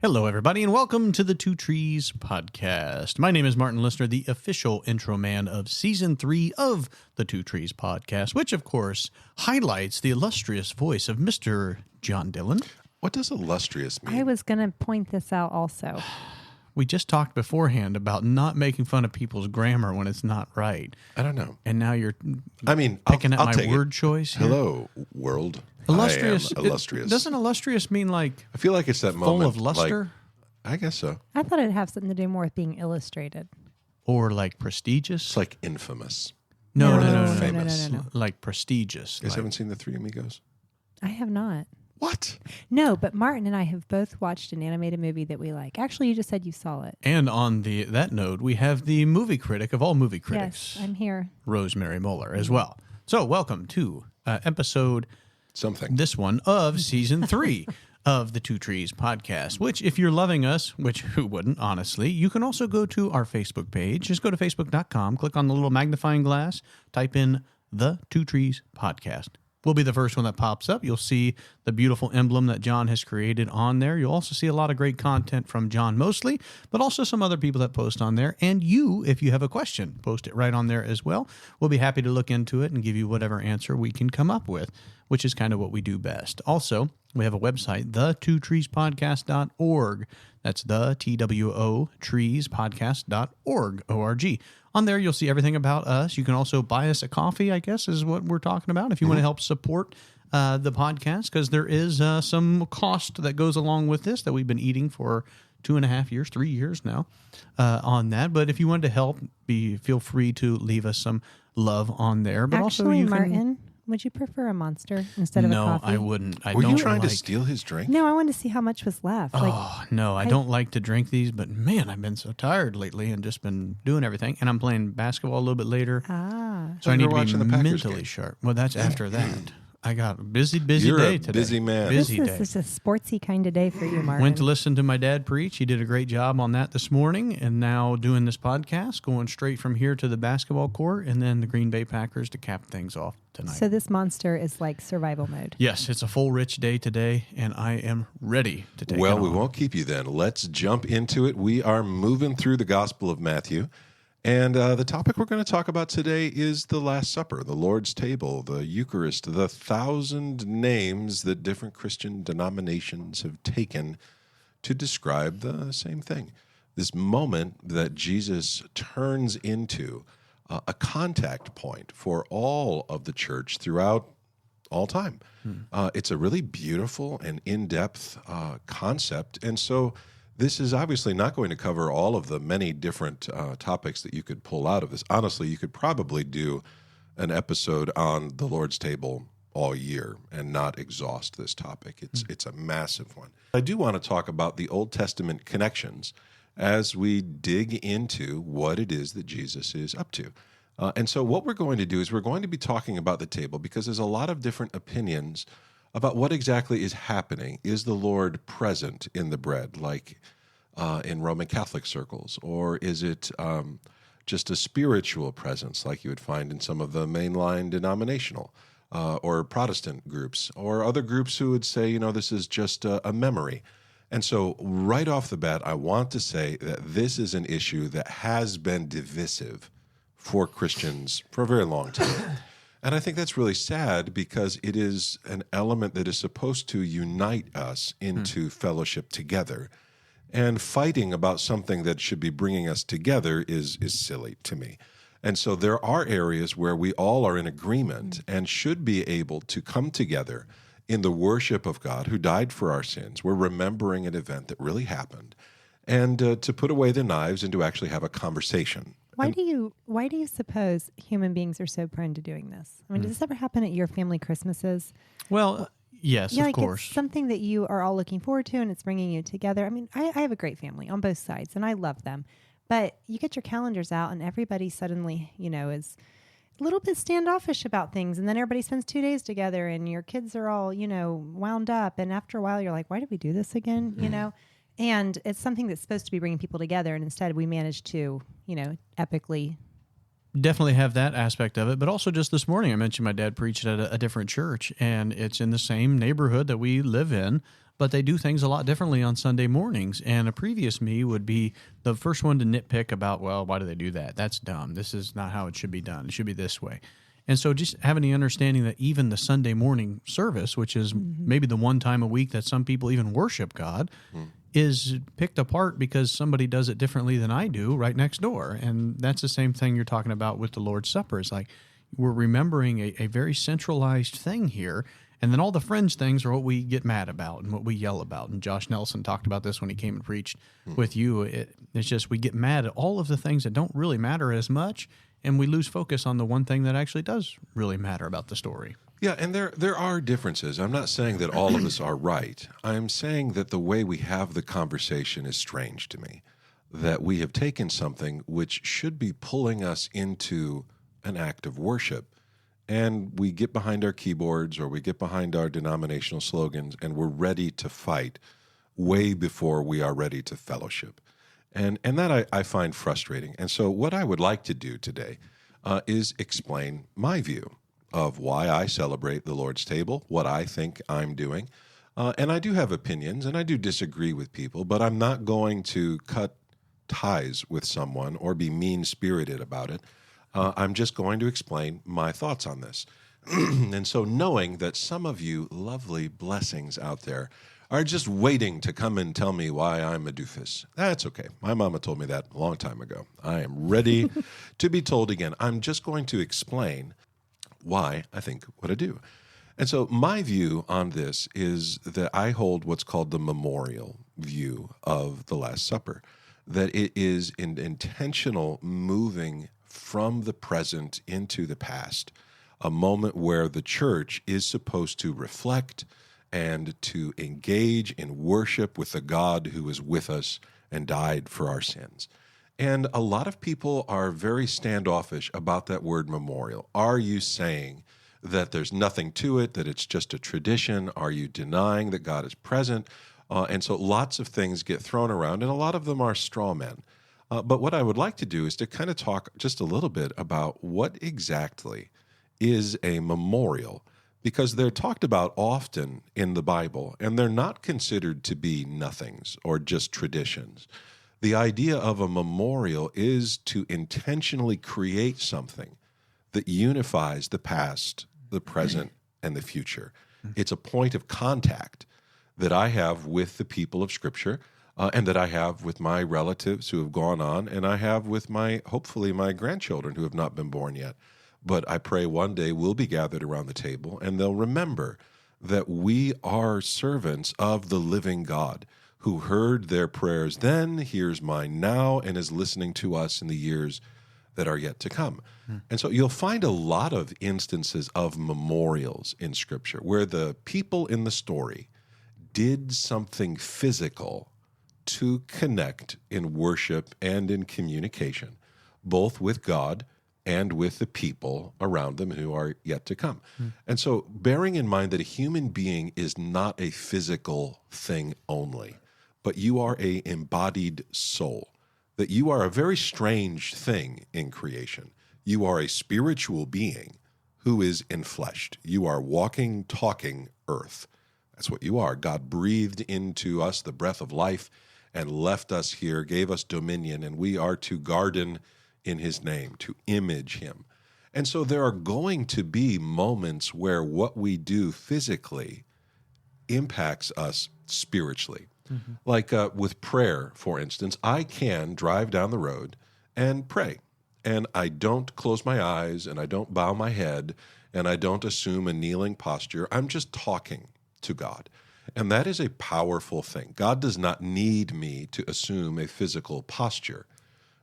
Hello, everybody, and welcome to the Two Trees Podcast. My name is Martin Listener, the official intro man of Season 3 of the Two Trees Podcast, which, of course, highlights the illustrious voice of Mr. John Dillon. What does illustrious mean? I was going to point this out also. We just talked beforehand about not making fun of people's grammar when it's not right. I don't know. And now you're picking at my word choice here. Hello, world. Illustrious. I am illustrious. Doesn't illustrious mean like I feel like it's that full moment. of luster? I guess so. I thought it'd have something to do more with being illustrated. Or like prestigious? It's like infamous. No. Famous. Like prestigious. You guys like, haven't seen The Three Amigos? I have not. What? No, but Martin and I have both watched an animated movie that we like. Actually, you just said you saw it. And on that note, we have the movie critic of all movie critics, Yes, I'm here. Rosemary Moeller, as well. So welcome to episode this one of Season 3 of the Two Trees Podcast, which if you're loving us, which who wouldn't, honestly, you can also go to our Facebook page. Just go to facebook.com, click on the little magnifying glass, type in the Two Trees Podcast. Will be the first one that pops up. You'll see the beautiful emblem that John has created on there. You'll also see a lot of great content from John mostly, but also some other people that post on there. And you, if you have a question, post it right on there as well. We'll be happy to look into it and give you whatever answer we can come up with, which is kind of what we do best. Also, we have a website, thetwotreespodcast.org. That's the TWO treespodcast.org, O-R-G. On there, you'll see everything about us. You can also buy us a coffee, I guess, is what we're talking about, if you want to help support the podcast, because there is some cost that goes along with this that we've been eating for 2.5 years, 3 years now on that. But if you want to help, feel free to leave us some love on there. But Actually, also, you Martin, would you prefer a Monster instead of a coffee? No, I wouldn't. Were you trying to steal his drink? No, I wanted to see how much was left. No, I don't like to drink these, but man, I've been so tired lately and just been doing everything. And I'm playing basketball a little bit later. So I need to be mentally sharp. Well, that's after that. I got a busy You're day a today. busy man. This is a sportsy kind of day for you, Martin. Went to listen to my dad preach. He did a great job on that this morning, and now doing this podcast, going straight from here to the basketball court, and then the Green Bay Packers to cap things off tonight. So this Monster is like survival mode. Yes, it's a full rich day today, and I am ready to take it on. We won't keep you then. Let's jump into it. We are moving through the Gospel of Matthew. And the topic we're going to talk about today is the Last Supper, the Lord's table, the Eucharist, the 1,000 names that different Christian denominations have taken to describe the same thing. This moment that Jesus turns into a contact point for all of the church throughout all time. It's a really beautiful and in-depth concept. And so this is obviously not going to cover all of the many different topics that you could pull out of this. Honestly, you could probably do an episode on the Lord's table all year and not exhaust this topic. It's a massive one. I do want to talk about the Old Testament connections as we dig into what it is that Jesus is up to. And so what we're going to do is we're going to be talking about the table because there's a lot of different opinions about what exactly is happening. Is the Lord present in the bread, like in Roman Catholic circles? Or is it just a spiritual presence, like you would find in some of the mainline denominational or Protestant groups? Or other groups who would say, this is just a memory. And so right off the bat, I want to say that this is an issue that has been divisive for Christians for a very long time. And I think that's really sad because it is an element that is supposed to unite us into fellowship together. And fighting about something that should be bringing us together is silly to me. And so there are areas where we all are in agreement and should be able to come together in the worship of God who died for our sins. We're remembering an event that really happened. And to put away the knives and to actually have a conversation. Why do you suppose human beings are so prone to doing this? I mean, does this ever happen at your family Christmases? Well, yes, of course. It's something that you are all looking forward to, and it's bringing you together. I mean, I have a great family on both sides, and I love them. But you get your calendars out, and everybody suddenly, is a little bit standoffish about things, and then everybody spends 2 days together, and your kids are all, wound up, and after a while, you're like, why did we do this again? And it's something that's supposed to be bringing people together, and instead we manage to, epically definitely have that aspect of it, but also just this morning I mentioned my dad preached at a different church, and it's in the same neighborhood that we live in, but they do things a lot differently on Sunday mornings. And a previous me would be the first one to nitpick about, well, why do they do that? That's dumb. This is not how it should be done. It should be this way. And so just having the understanding that even the Sunday morning service, which is maybe the one time a week that some people even worship God, is picked apart because somebody does it differently than I do right next door. And that's the same thing you're talking about with the Lord's Supper. It's like we're remembering a very centralized thing here. And then all the fringe things are what we get mad about and what we yell about. And Josh Nelson talked about this when he came and preached with you. It's just we get mad at all of the things that don't really matter as much, and we lose focus on the one thing that actually does really matter about the story. Yeah, and there are differences. I'm not saying that all of us are right. I'm saying that the way we have the conversation is strange to me, that we have taken something which should be pulling us into an act of worship, and we get behind our keyboards or we get behind our denominational slogans, and we're ready to fight way before we are ready to fellowship. And that I find frustrating. And so what I would like to do today is explain my view of why I celebrate the Lord's table, what I think I'm doing. And I do have opinions, and I do disagree with people, but I'm not going to cut ties with someone or be mean-spirited about it. I'm just going to explain my thoughts on this. And so knowing that some of you lovely blessings out there are just waiting to come and tell me why I'm a doofus. That's okay. My mama told me that a long time ago. I am ready to be told again. I'm just going to explain why I think what I do. And so my view on this is that I hold what's called the memorial view of the Last Supper, that it is an intentional moving from the present into the past, a moment where the church is supposed to reflect and to engage in worship with the God who is with us and died for our sins. And a lot of people are very standoffish about that word memorial. Are you saying that there's nothing to it, that it's just a tradition? Are you denying that God is present? And so lots of things get thrown around, and a lot of them are straw men. But what I would like to do is to kind of talk just a little bit about what exactly is a memorial, because they're talked about often in the Bible, and they're not considered to be nothings or just traditions. The idea of a memorial is to intentionally create something that unifies the past, the present, and the future. It's a point of contact that I have with the people of Scripture, and that I have with my relatives who have gone on, and I have with hopefully my grandchildren who have not been born yet. But I pray one day we'll be gathered around the table, and they'll remember that we are servants of the living God who heard their prayers then, hears mine now, and is listening to us in the years that are yet to come. And so you'll find a lot of instances of memorials in Scripture where the people in the story did something physical to connect in worship and in communication, both with God and with the people around them who are yet to come. And so bearing in mind that a human being is not a physical thing only, but you are an embodied soul, that you are a very strange thing in creation. You are a spiritual being who is enfleshed. You are walking, talking earth. That's what you are. God breathed into us the breath of life and left us here, gave us dominion, and we are to garden in his name, to image him. And so there are going to be moments where what we do physically impacts us spiritually. Like with prayer, for instance, I can drive down the road and pray, and I don't close my eyes, and I don't bow my head, and I don't assume a kneeling posture. I'm just talking to God. And that is a powerful thing. God does not need me to assume a physical posture.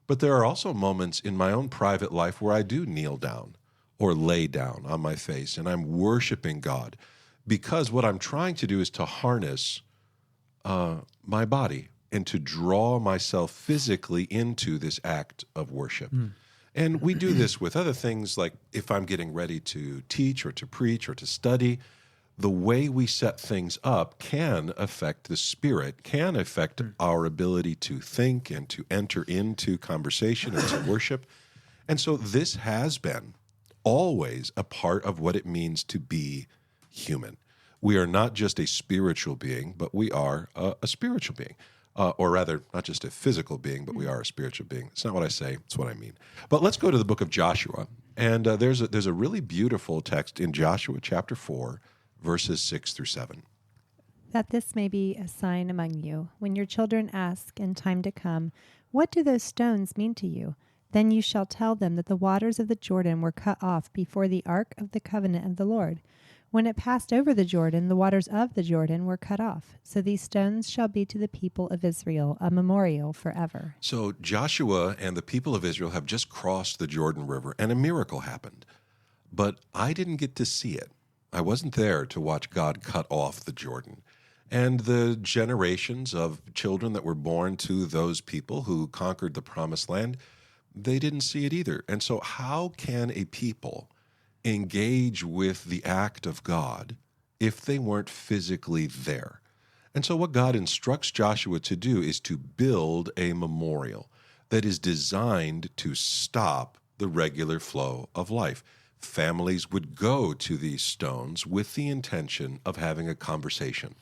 But there are also moments in my own private life where I do kneel down or lay down on my face, and I'm worshiping God, because what I'm trying to do is to harness my body and to draw myself physically into this act of worship. And we do this with other things, like if I'm getting ready to teach or to preach or to study, the way we set things up can affect the spirit, can affect our ability to think and to enter into conversation and to worship. And so this has been always a part of what it means to be human. We are not just a spiritual being, but we are a spiritual being. Or rather, not just a physical being, but we are a spiritual being. It's not what I say, it's what I mean. But let's go to the book of Joshua. And there's a really beautiful text in Joshua chapter 4, verses 6 through 7. That this may be a sign among you. When your children ask in time to come, what do those stones mean to you? Then you shall tell them that the waters of the Jordan were cut off before the ark of the covenant of the Lord. When it passed over the Jordan, the waters of the Jordan were cut off. So these stones shall be to the people of Israel a memorial forever. So Joshua and the people of Israel have just crossed the Jordan River, and a miracle happened. But I didn't get to see it. I wasn't there to watch God cut off the Jordan. And the generations of children that were born to those people who conquered the Promised Land, they didn't see it either. And so how can a people engage with the act of God if they weren't physically there? And so what God instructs Joshua to do is to build a memorial that is designed to stop the regular flow of life. Families would go to these stones with the intention of having a conversation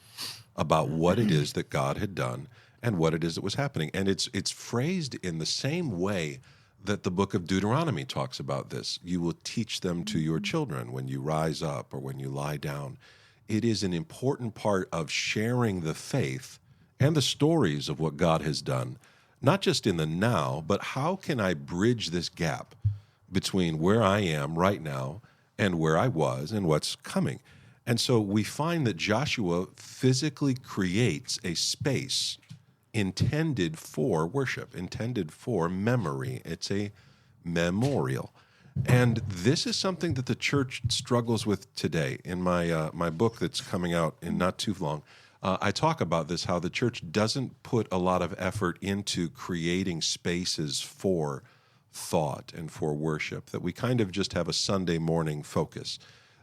about what it is that God had done and what it is that was happening. And it's phrased in the same way that the book of Deuteronomy talks about this. You will teach them to your children when you rise up or when you lie down. It is an important part of sharing the faith and the stories of what God has done, not just in the now, but how can I bridge this gap between where I am right now and where I was and what's coming. And so we find that Joshua physically creates a space intended for worship, intended for memory. It's a memorial. And this is something that the church struggles with today. In my my book that's coming out in not too long, I talk about this, how the church doesn't put a lot of effort into creating spaces for thought and for worship, that we kind of just have a Sunday morning focus.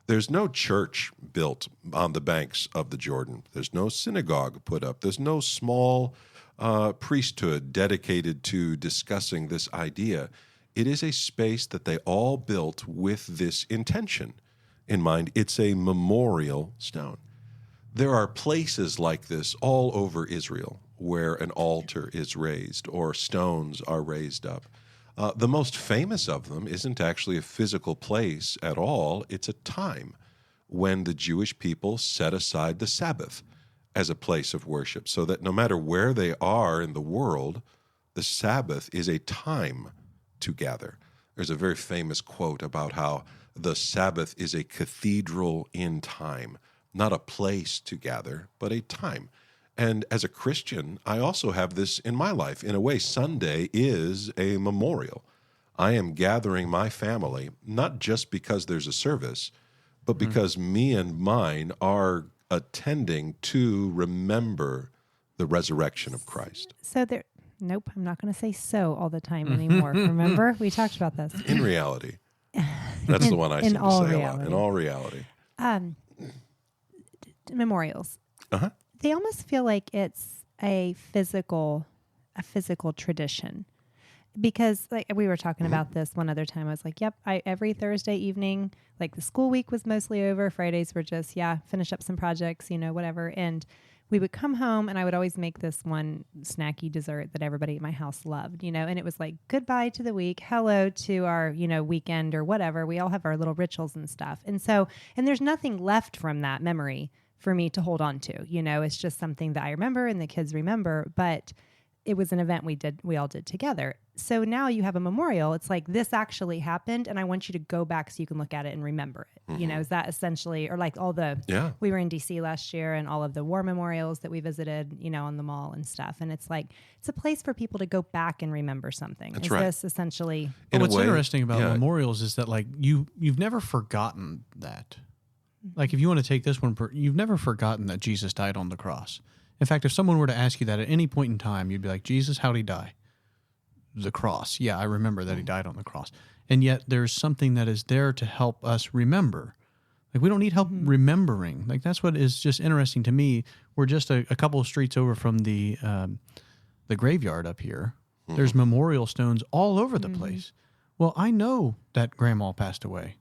There's no church built on the banks of the Jordan. There's no synagogue put up. There's no small priesthood dedicated to discussing this idea. It is a space that they all built with this intention in mind. It's a memorial stone. There are places like this all over Israel where an altar is raised or stones are raised up. The most famous of them isn't actually a physical place at all. It's a time when the Jewish people set aside the Sabbath as a place of worship, so that no matter where they are in the world, the Sabbath is a time to gather. There's a very famous quote about how the Sabbath is a cathedral in time, not a place to gather, but a time. And as a Christian, I also have this in my life. In a way, Sunday is a memorial. I am gathering my family, not just because there's a service, but because me and mine are attending to remember the resurrection of Christ. So there, nope, I'm not going to say so all the time anymore. Remember? We talked about this. In reality. That's the one I seem to say a lot. In all reality. Memorials. Uh-huh. They almost feel like it's a physical tradition, because like we were talking about this one other time. I was like, yep, every Thursday evening, like the school week was mostly over. Fridays were just, finish up some projects, whatever. And we would come home and I would always make this one snacky dessert that everybody at my house loved, and it was like goodbye to the week, hello to our, weekend or whatever. We all have our little rituals and stuff. And so, and there's nothing left from that memory for me to hold on to, it's just something that I remember and the kids remember, but it was an event we all did together. So now you have a memorial. It's like this actually happened, and I want you to go back so you can look at it and remember it. Mm-hmm. Is that essentially, or like all the, we were in DC last year and all of the war memorials that we visited, on the mall and stuff. And it's like, it's a place for people to go back and remember something. That's right. This essentially? What's interesting about memorials is that like you've never forgotten that. Like if you want to take this one, you've never forgotten that Jesus died on the cross. In fact, if someone were to ask you that at any point in time, you'd be like, Jesus, how'd he die? The cross. Yeah, I remember that he died on the cross. And yet there's something that is there to help us remember. Like we don't need help remembering. Like that's what is just interesting to me. We're just a couple of streets over from the graveyard up here. There's memorial stones all over the place. well, I know that grandma passed away.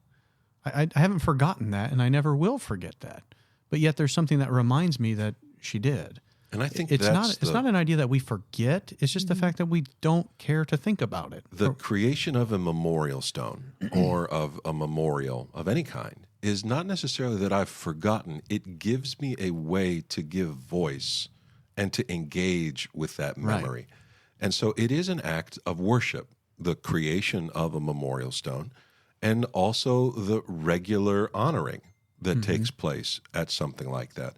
I haven't forgotten that, and I never will forget that. But yet there's something that reminds me that she did. And I think it's not an idea that we forget. It's just the fact that we don't care to think about it. The creation of a memorial stone or of a memorial of any kind is not necessarily that I've forgotten. It gives me a way to give voice and to engage with that memory. Right. And so it is an act of worship, the creation of a memorial stone, and also the regular honoring that takes place at something like that.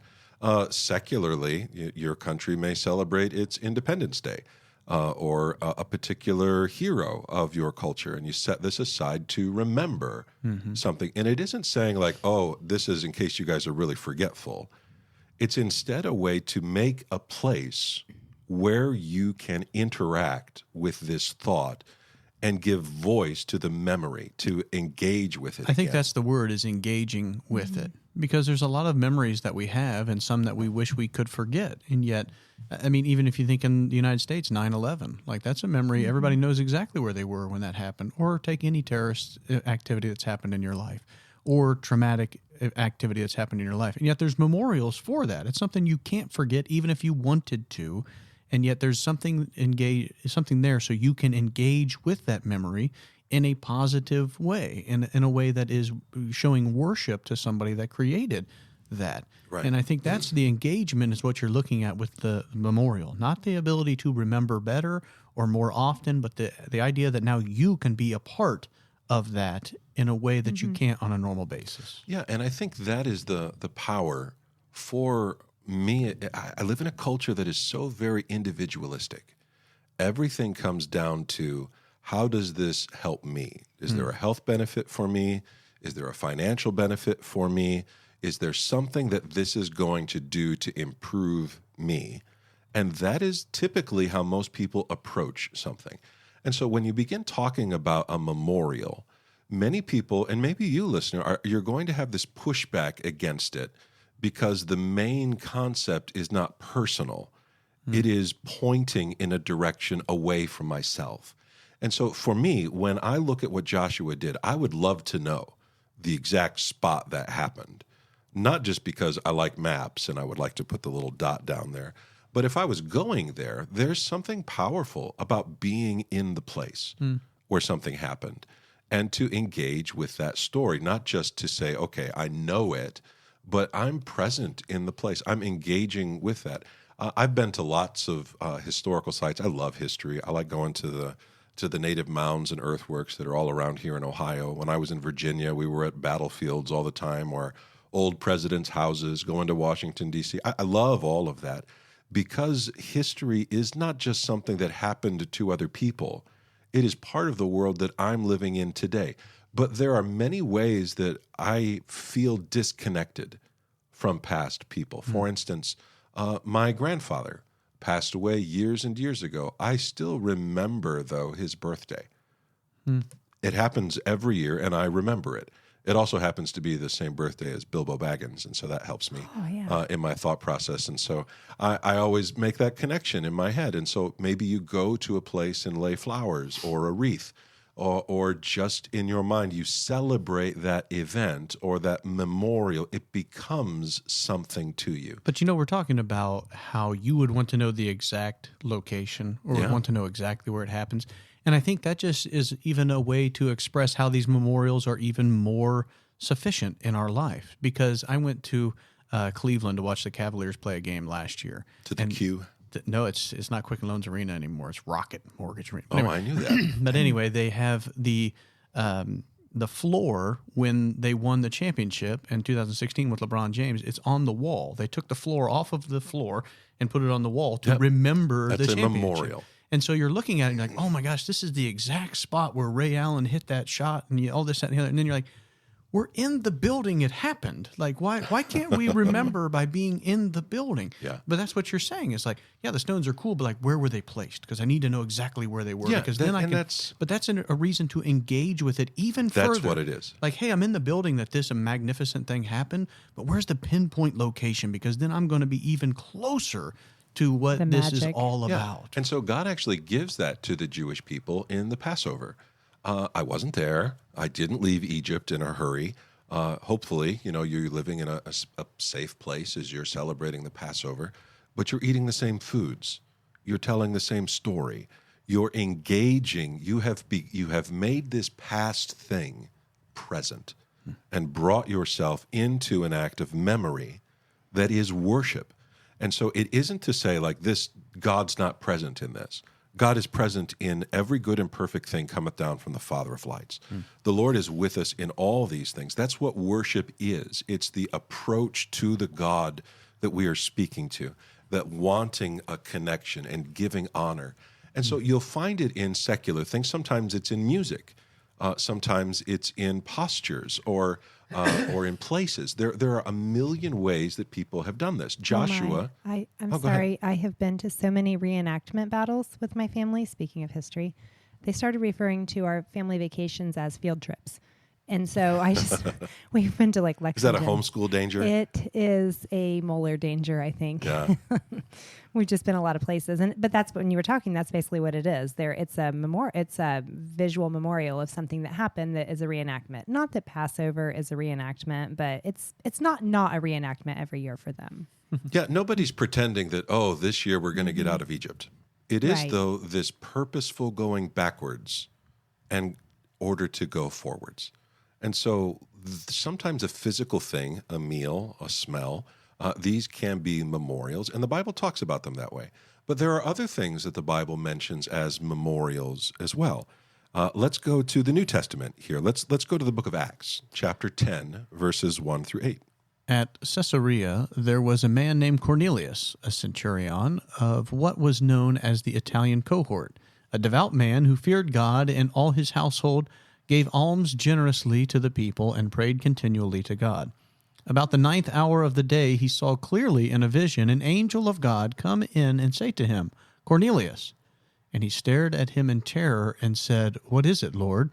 Secularly, your country may celebrate its Independence Day or a particular hero of your culture, and you set this aside to remember something. And it isn't saying like, oh, this is in case you guys are really forgetful. It's instead a way to make a place where you can interact with this thought and give voice to the memory, to engage with it. I think that's the word, is engaging with it. Because there's a lot of memories that we have and some that we wish we could forget. And yet, I mean, even if you think in the United States, 9/11, like that's a memory. Everybody knows exactly where they were when that happened. Or take any terrorist activity that's happened in your life or traumatic activity that's happened in your life. And yet there's memorials for that. It's something you can't forget even if you wanted to. And yet there's something there so you can engage with that memory in a positive way, in a way that is showing worship to somebody that created that. Right. And I think that's the engagement is what you're looking at with the memorial, not the ability to remember better or more often, but the idea that now you can be a part of that in a way that you can't on a normal basis. Yeah, and I think that is the power for me. I live in a culture that is so very individualistic. Everything comes down to, how does this help me? Is there a health benefit for me? Is there a financial benefit for me? Is there something that this is going to do to improve me? And that is typically how most people approach something. And so when you begin talking about a memorial, many people, and maybe you, listener, you're going to have this pushback against it because the main concept is not personal. It is pointing in a direction away from myself. And so for me, when I look at what Joshua did, I would love to know the exact spot that happened. Not just because I like maps and I would like to put the little dot down there, but if I was going there, there's something powerful about being in the place where something happened and to engage with that story, not just to say, okay, I know it, but I'm present in the place. I'm engaging with that. I've been to lots of historical sites. I love history. I like going to the native mounds and earthworks that are all around here in Ohio. When I was in Virginia, we were at battlefields all the time, or old presidents' houses, going to Washington, D.C. I love all of that because history is not just something that happened to other people. It is part of the world that I'm living in today. But there are many ways that I feel disconnected from past people. For instance, my grandfather passed away years and years ago. I still remember, though, his birthday. It happens every year, and I remember it. It also happens to be the same birthday as Bilbo Baggins, and so that helps me in my thought process. And so I always make that connection in my head. And so maybe you go to a place and lay flowers or a wreath, or just in your mind, you celebrate that event or that memorial. It becomes something to you. But we're talking about how you would want to know the exact location or would want to know exactly where it happens. And I think that just is even a way to express how these memorials are even more sufficient in our life. Because I went to Cleveland to watch the Cavaliers play a game last year. To the Q? No, it's not Quicken Loans Arena anymore. It's Rocket Mortgage Arena. Oh, anyway. I knew that. But anyway, they have the floor when they won the championship in 2016 with LeBron James. It's on the wall. They took the floor off of the floor and put it on the wall to remember the championship. That's a memorial. And so you're looking at it and you're like, oh my gosh, this is the exact spot where Ray Allen hit that shot and all this, that, and the other. And then you're like, we're in the building it happened. Like, why can't we remember by being in the building? Yeah. But that's what you're saying. It's like, yeah, the stones are cool, but like, where were they placed? Because I need to know exactly where they were. Yeah, because then I can. But that's a reason to engage with it even further. That's what it is. Like, hey, I'm in the building that this magnificent thing happened, but where's the pinpoint location? Because then I'm going to be even closer to what this is all about. And so God actually gives that to the Jewish people in the Passover. I wasn't there. I didn't leave Egypt in a hurry. Hopefully, you're living in a safe place as you're celebrating the Passover, but you're eating the same foods. You're telling the same story. You're engaging. You have made this past thing present and brought yourself into an act of memory that is worship. And so it isn't to say like this, God's not present in this. God is present in every good and perfect thing cometh down from the Father of lights. The Lord is with us in all these things. That's what worship is. It's the approach to the God that we are speaking to, that wanting a connection and giving honor. And so you'll find it in secular things. Sometimes it's in music. Sometimes it's in postures or in places. There are a million ways that people have done this. Joshua. I'm sorry. I have been to so many reenactment battles with my family. Speaking of history, they started referring to our family vacations as field trips. And so we've been to like Lexington. Is that a homeschool danger? It is a molar danger, I think. Yeah. We've just been a lot of places. But that's when you were talking, that's basically what it is. It's a visual memorial of something that happened that is a reenactment. Not that Passover is a reenactment, but it's not a reenactment every year for them. Yeah, nobody's pretending that, this year we're going to get out of Egypt. It is, though, this purposeful going backwards in order to go forwards. And so sometimes a physical thing, a meal, a smell, these can be memorials, and the Bible talks about them that way. But there are other things that the Bible mentions as memorials as well. Let's go to the New Testament here. Let's go to the book of Acts, chapter 10, verses 1 through 8. At Caesarea, there was a man named Cornelius, a centurion of what was known as the Italian cohort, a devout man who feared God, and all his household gave alms generously to the people and prayed continually to God. About the 9th hour of the day, he saw clearly in a vision an angel of God come in and say to him, Cornelius. And he stared at him in terror and said, What is it, Lord?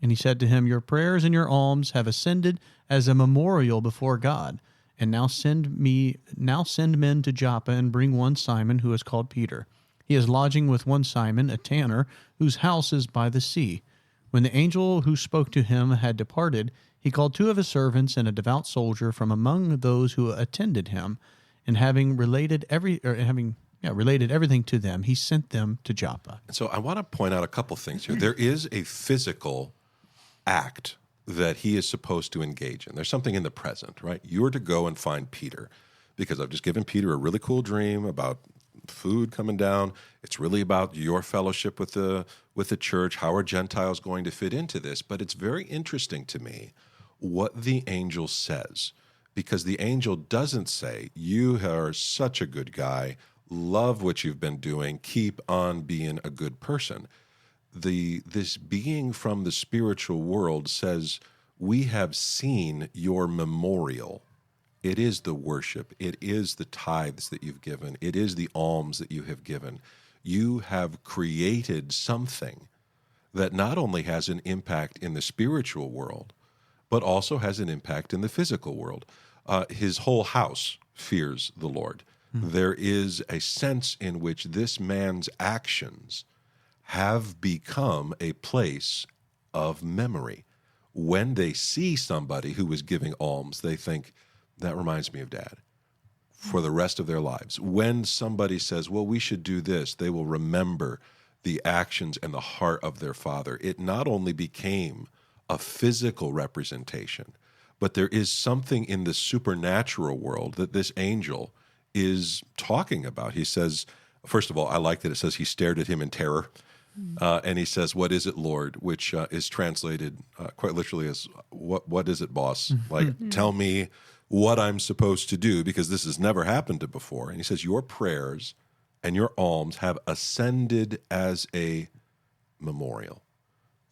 And he said to him, Your prayers and your alms have ascended as a memorial before God. And now send men to Joppa and bring one Simon who is called Peter. He is lodging with one Simon, a tanner, whose house is by the sea. When the angel who spoke to him had departed, he called 2 of his servants and a devout soldier from among those who attended him, and having related everything to them, he sent them to Joppa. So I want to point out a couple things here. There is a physical act that he is supposed to engage in. There's something in the present, right? You're to go and find Peter, because I've just given Peter a really cool dream about food coming down. It's really about your fellowship with the church. How are Gentiles going to fit into this? But it's very interesting to me what the angel says, because the angel doesn't say, you are such a good guy, love what you've been doing, keep on being a good person. This being from the spiritual world says, we have seen your memorial. It is the worship. It is the tithes that you've given. It is the alms that you have given. You have created something that not only has an impact in the spiritual world, but also has an impact in the physical world. His whole house fears the Lord. There is a sense in which this man's actions have become a place of memory. When they see somebody who is giving alms, they think, that reminds me of Dad, for the rest of their lives. When somebody says, well, we should do this, they will remember the actions and the heart of their father. It not only became a physical representation, but there is something in the supernatural world that this angel is talking about. He says, first of all, I like that it says he stared at him in terror. And he says, what is it, Lord? Which is translated quite literally as, what is it, boss? Like, tell me what I'm supposed to do, because this has never happened before. And he says, your prayers and your alms have ascended as a memorial.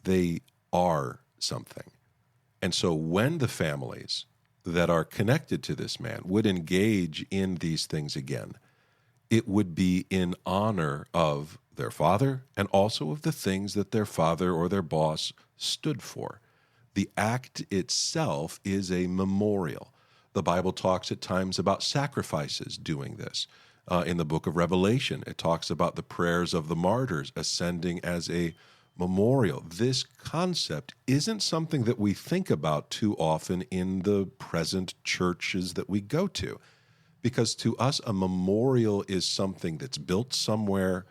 They are something. And so when the families that are connected to this man would engage in these things again, it would be in honor of their father and also of the things that their father or their boss stood for. The act itself is a memorial. The Bible talks at times about sacrifices doing this. In the book of Revelation, it talks about the prayers of the martyrs ascending as a memorial. This concept isn't something that we think about too often in the present churches that we go to, because to us, a memorial is something that's built somewhere,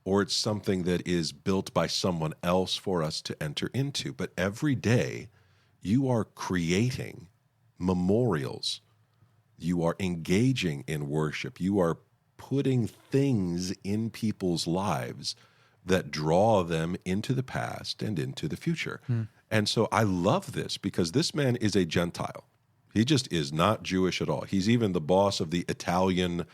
or it's something that is built by someone else for us to enter into. But every day, you are creating memorials. You are engaging in worship. You are putting things in people's lives that draw them into the past and into the future. And so I love this because this man is a Gentile. He just is not Jewish at all. He's even the boss of the Italian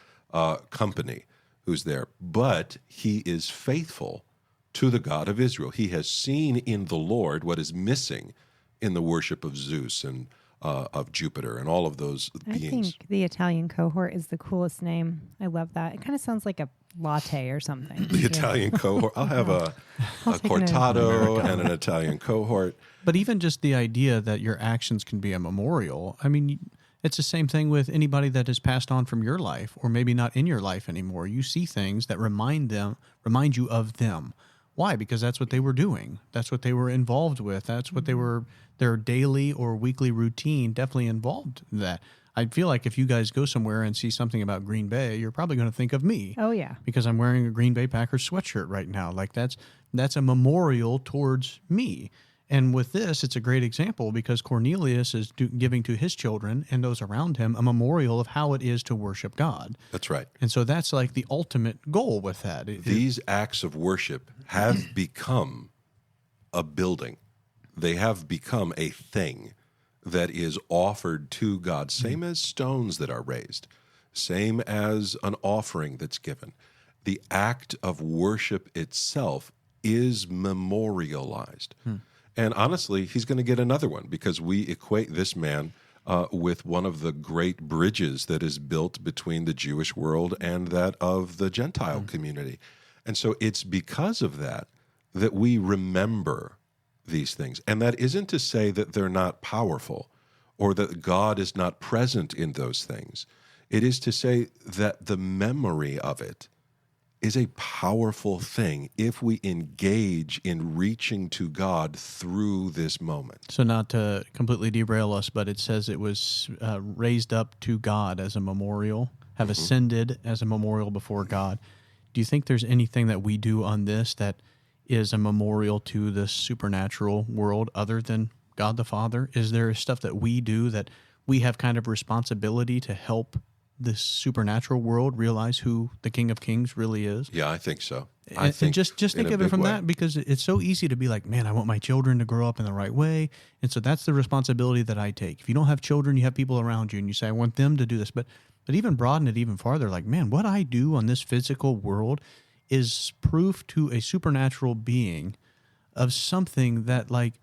company who's there. But he is faithful to the God of Israel. He has seen in the Lord what is missing in the worship of Zeus and of Jupiter and all of those beings. I think the Italian cohort is the coolest name. I love that. It kind of sounds like a latte or something. The Italian cohort. I'll have a cortado and an Italian cohort. But even just the idea that your actions can be a memorial, I mean, it's the same thing with anybody that has passed on from your life or maybe not in your life anymore. You see things that remind you of them. Why? Because that's what they were doing. That's what they were involved with. That's what their daily or weekly routine definitely involved in that. I feel like if you guys go somewhere and see something about Green Bay, you're probably going to think of me. Oh, yeah. Because I'm wearing a Green Bay Packers sweatshirt right now. Like that's a memorial towards me. And with this, it's a great example because Cornelius is giving to his children and those around him a memorial of how it is to worship God. That's right. And so that's like the ultimate goal with that. These acts of worship have become a building. They have become a thing that is offered to God, same as stones that are raised, same as an offering that's given. The act of worship itself is memorialized. And honestly, he's going to get another one because we equate this man with one of the great bridges that is built between the Jewish world and that of the Gentile community. And so it's because of that that we remember these things. And that isn't to say that they're not powerful or that God is not present in those things. It is to say that the memory of it is a powerful thing if we engage in reaching to God through this moment. So not to completely derail us, but it says it was raised up to God as a memorial, have ascended as a memorial before God. Do you think there's anything that we do on this that is a memorial to the supernatural world other than God the Father? Is there stuff that we do that we have kind of responsibility to help this supernatural world realize who the King of Kings really is? Yeah, I think so. And just think of it from that, because it's so easy to be like, man, I want my children to grow up in the right way. And so that's the responsibility that I take. If you don't have children, you have people around you and you say, I want them to do this. But even broaden it even farther, like, man, what I do on this physical world is proof to a supernatural being of something that, like,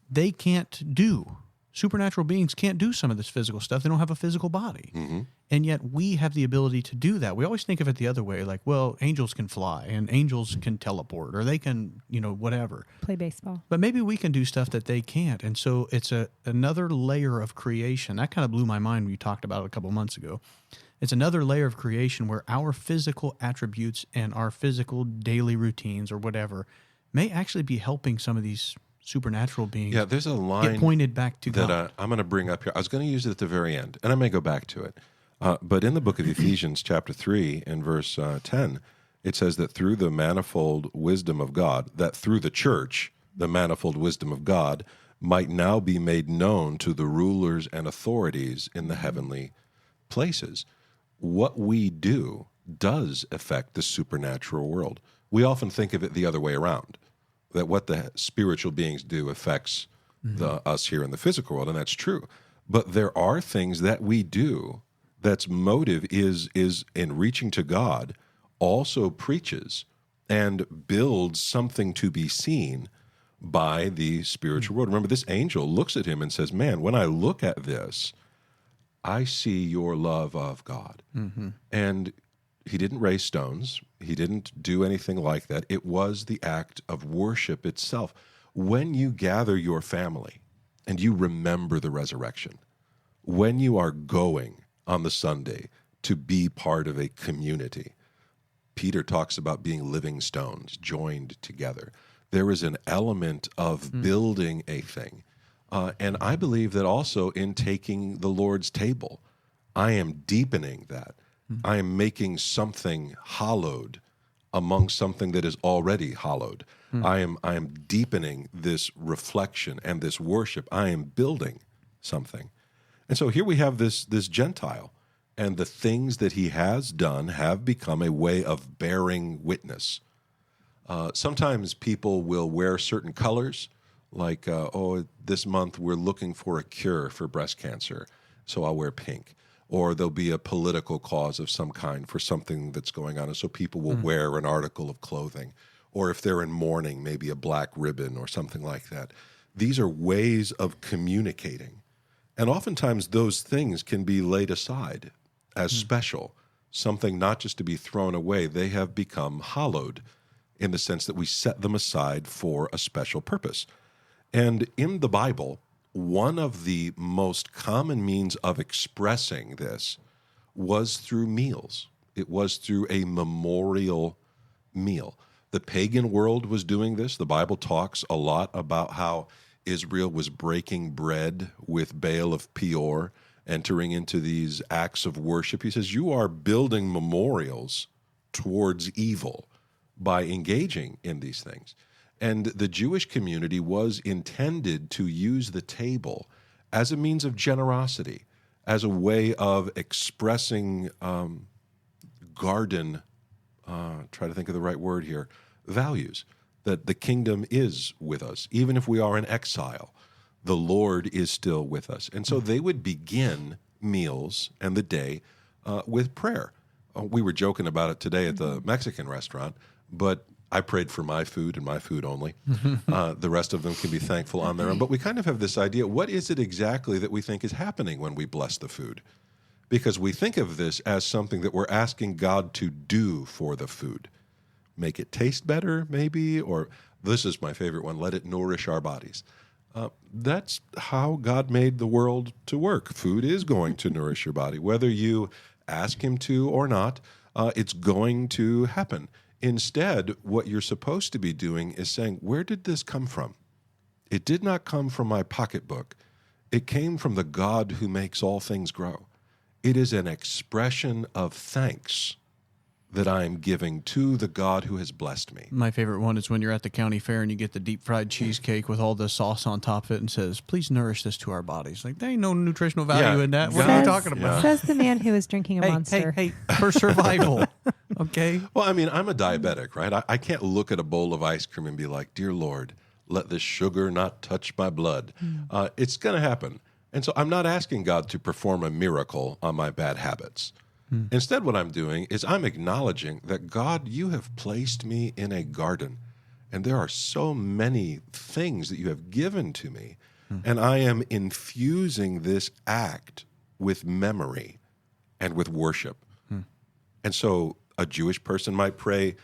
they can't do. Supernatural beings can't do some of this physical stuff. They don't have a physical body. And yet we have the ability to do that. We always think of it the other way, like, well, angels can fly and angels can teleport or they can, whatever. Play baseball. But maybe we can do stuff that they can't. And so it's another layer of creation. That kind of blew my mind when you talked about it a couple months ago. It's another layer of creation where our physical attributes and our physical daily routines or whatever may actually be helping some of these supernatural beings. Yeah, there's a line get pointed back to that God. I'm going to bring up here. I was going to use it at the very end, and I may go back to it. But in the book of Ephesians, chapter 3, and verse 10, it says that through the manifold wisdom of God, that through the church, the manifold wisdom of God might now be made known to the rulers and authorities in the heavenly places. What we do does affect the supernatural world. We often think of it the other way around, that what the spiritual beings do affects us here in the physical world, and that's true. But there are things that we do that's motive is in reaching to God, also preaches and builds something to be seen by the spiritual world. Remember, this angel looks at him and says, man, when I look at this, I see your love of God. And he didn't raise stones. He didn't do anything like that. It was the act of worship itself. When you gather your family and you remember the resurrection, when you are going on the Sunday to be part of a community, Peter talks about being living stones joined together. There is an element of building a thing. And I believe that also in taking the Lord's table, I am deepening that. I am making something hallowed among something that is already hallowed. I am deepening this reflection and this worship. I am building something. And so here we have this Gentile, and the things that he has done have become a way of bearing witness. Sometimes people will wear certain colors, like, this month we're looking for a cure for breast cancer, so I'll wear pink. Or there'll be a political cause of some kind for something that's going on, and so people will wear an article of clothing. Or if they're in mourning, maybe a black ribbon or something like that. These are ways of communicating. And oftentimes those things can be laid aside as special, something not just to be thrown away. They have become hallowed in the sense that we set them aside for a special purpose. And in the Bible, one of the most common means of expressing this was through meals. It was through a memorial meal. The pagan world was doing this. The Bible talks a lot about how Israel was breaking bread with Baal of Peor, entering into these acts of worship. He says, you are building memorials towards evil by engaging in these things. And the Jewish community was intended to use the table as a means of generosity, as a way of expressing try to think of the right word here, values, that the kingdom is with us. Even if we are in exile, the Lord is still with us. And so they would begin meals and the day with prayer. We were joking about it today at the Mexican restaurant, but I prayed for my food and my food only. The rest of them can be thankful on their own. But we kind of have this idea, what is it exactly that we think is happening when we bless the food? Because we think of this as something that we're asking God to do for the food. Make it taste better, maybe, or this is my favorite one, let it nourish our bodies. That's how God made the world to work. Food is going to nourish your body. Whether you ask him to or not, it's going to happen. Instead, what you're supposed to be doing is saying, where did this come from? It did not come from my pocketbook. It came from the God who makes all things grow. It is an expression of thanks that I am giving to the God who has blessed me. My favorite one is when you're at the county fair and you get the deep fried cheesecake with all the sauce on top of it and says, please nourish this to our bodies. Like, there ain't no nutritional value in that. What are you talking about? Says the man who is drinking a Monster. Hey, for survival. Okay? Well, I mean, I'm a diabetic, right? I can't look at a bowl of ice cream and be like, dear Lord, let this sugar not touch my blood. It's going to happen. And so I'm not asking God to perform a miracle on my bad habits. Instead, what I'm doing is I'm acknowledging that, God, you have placed me in a garden, and there are so many things that you have given to me, and I am infusing this act with memory and with worship. And so a Jewish person might pray,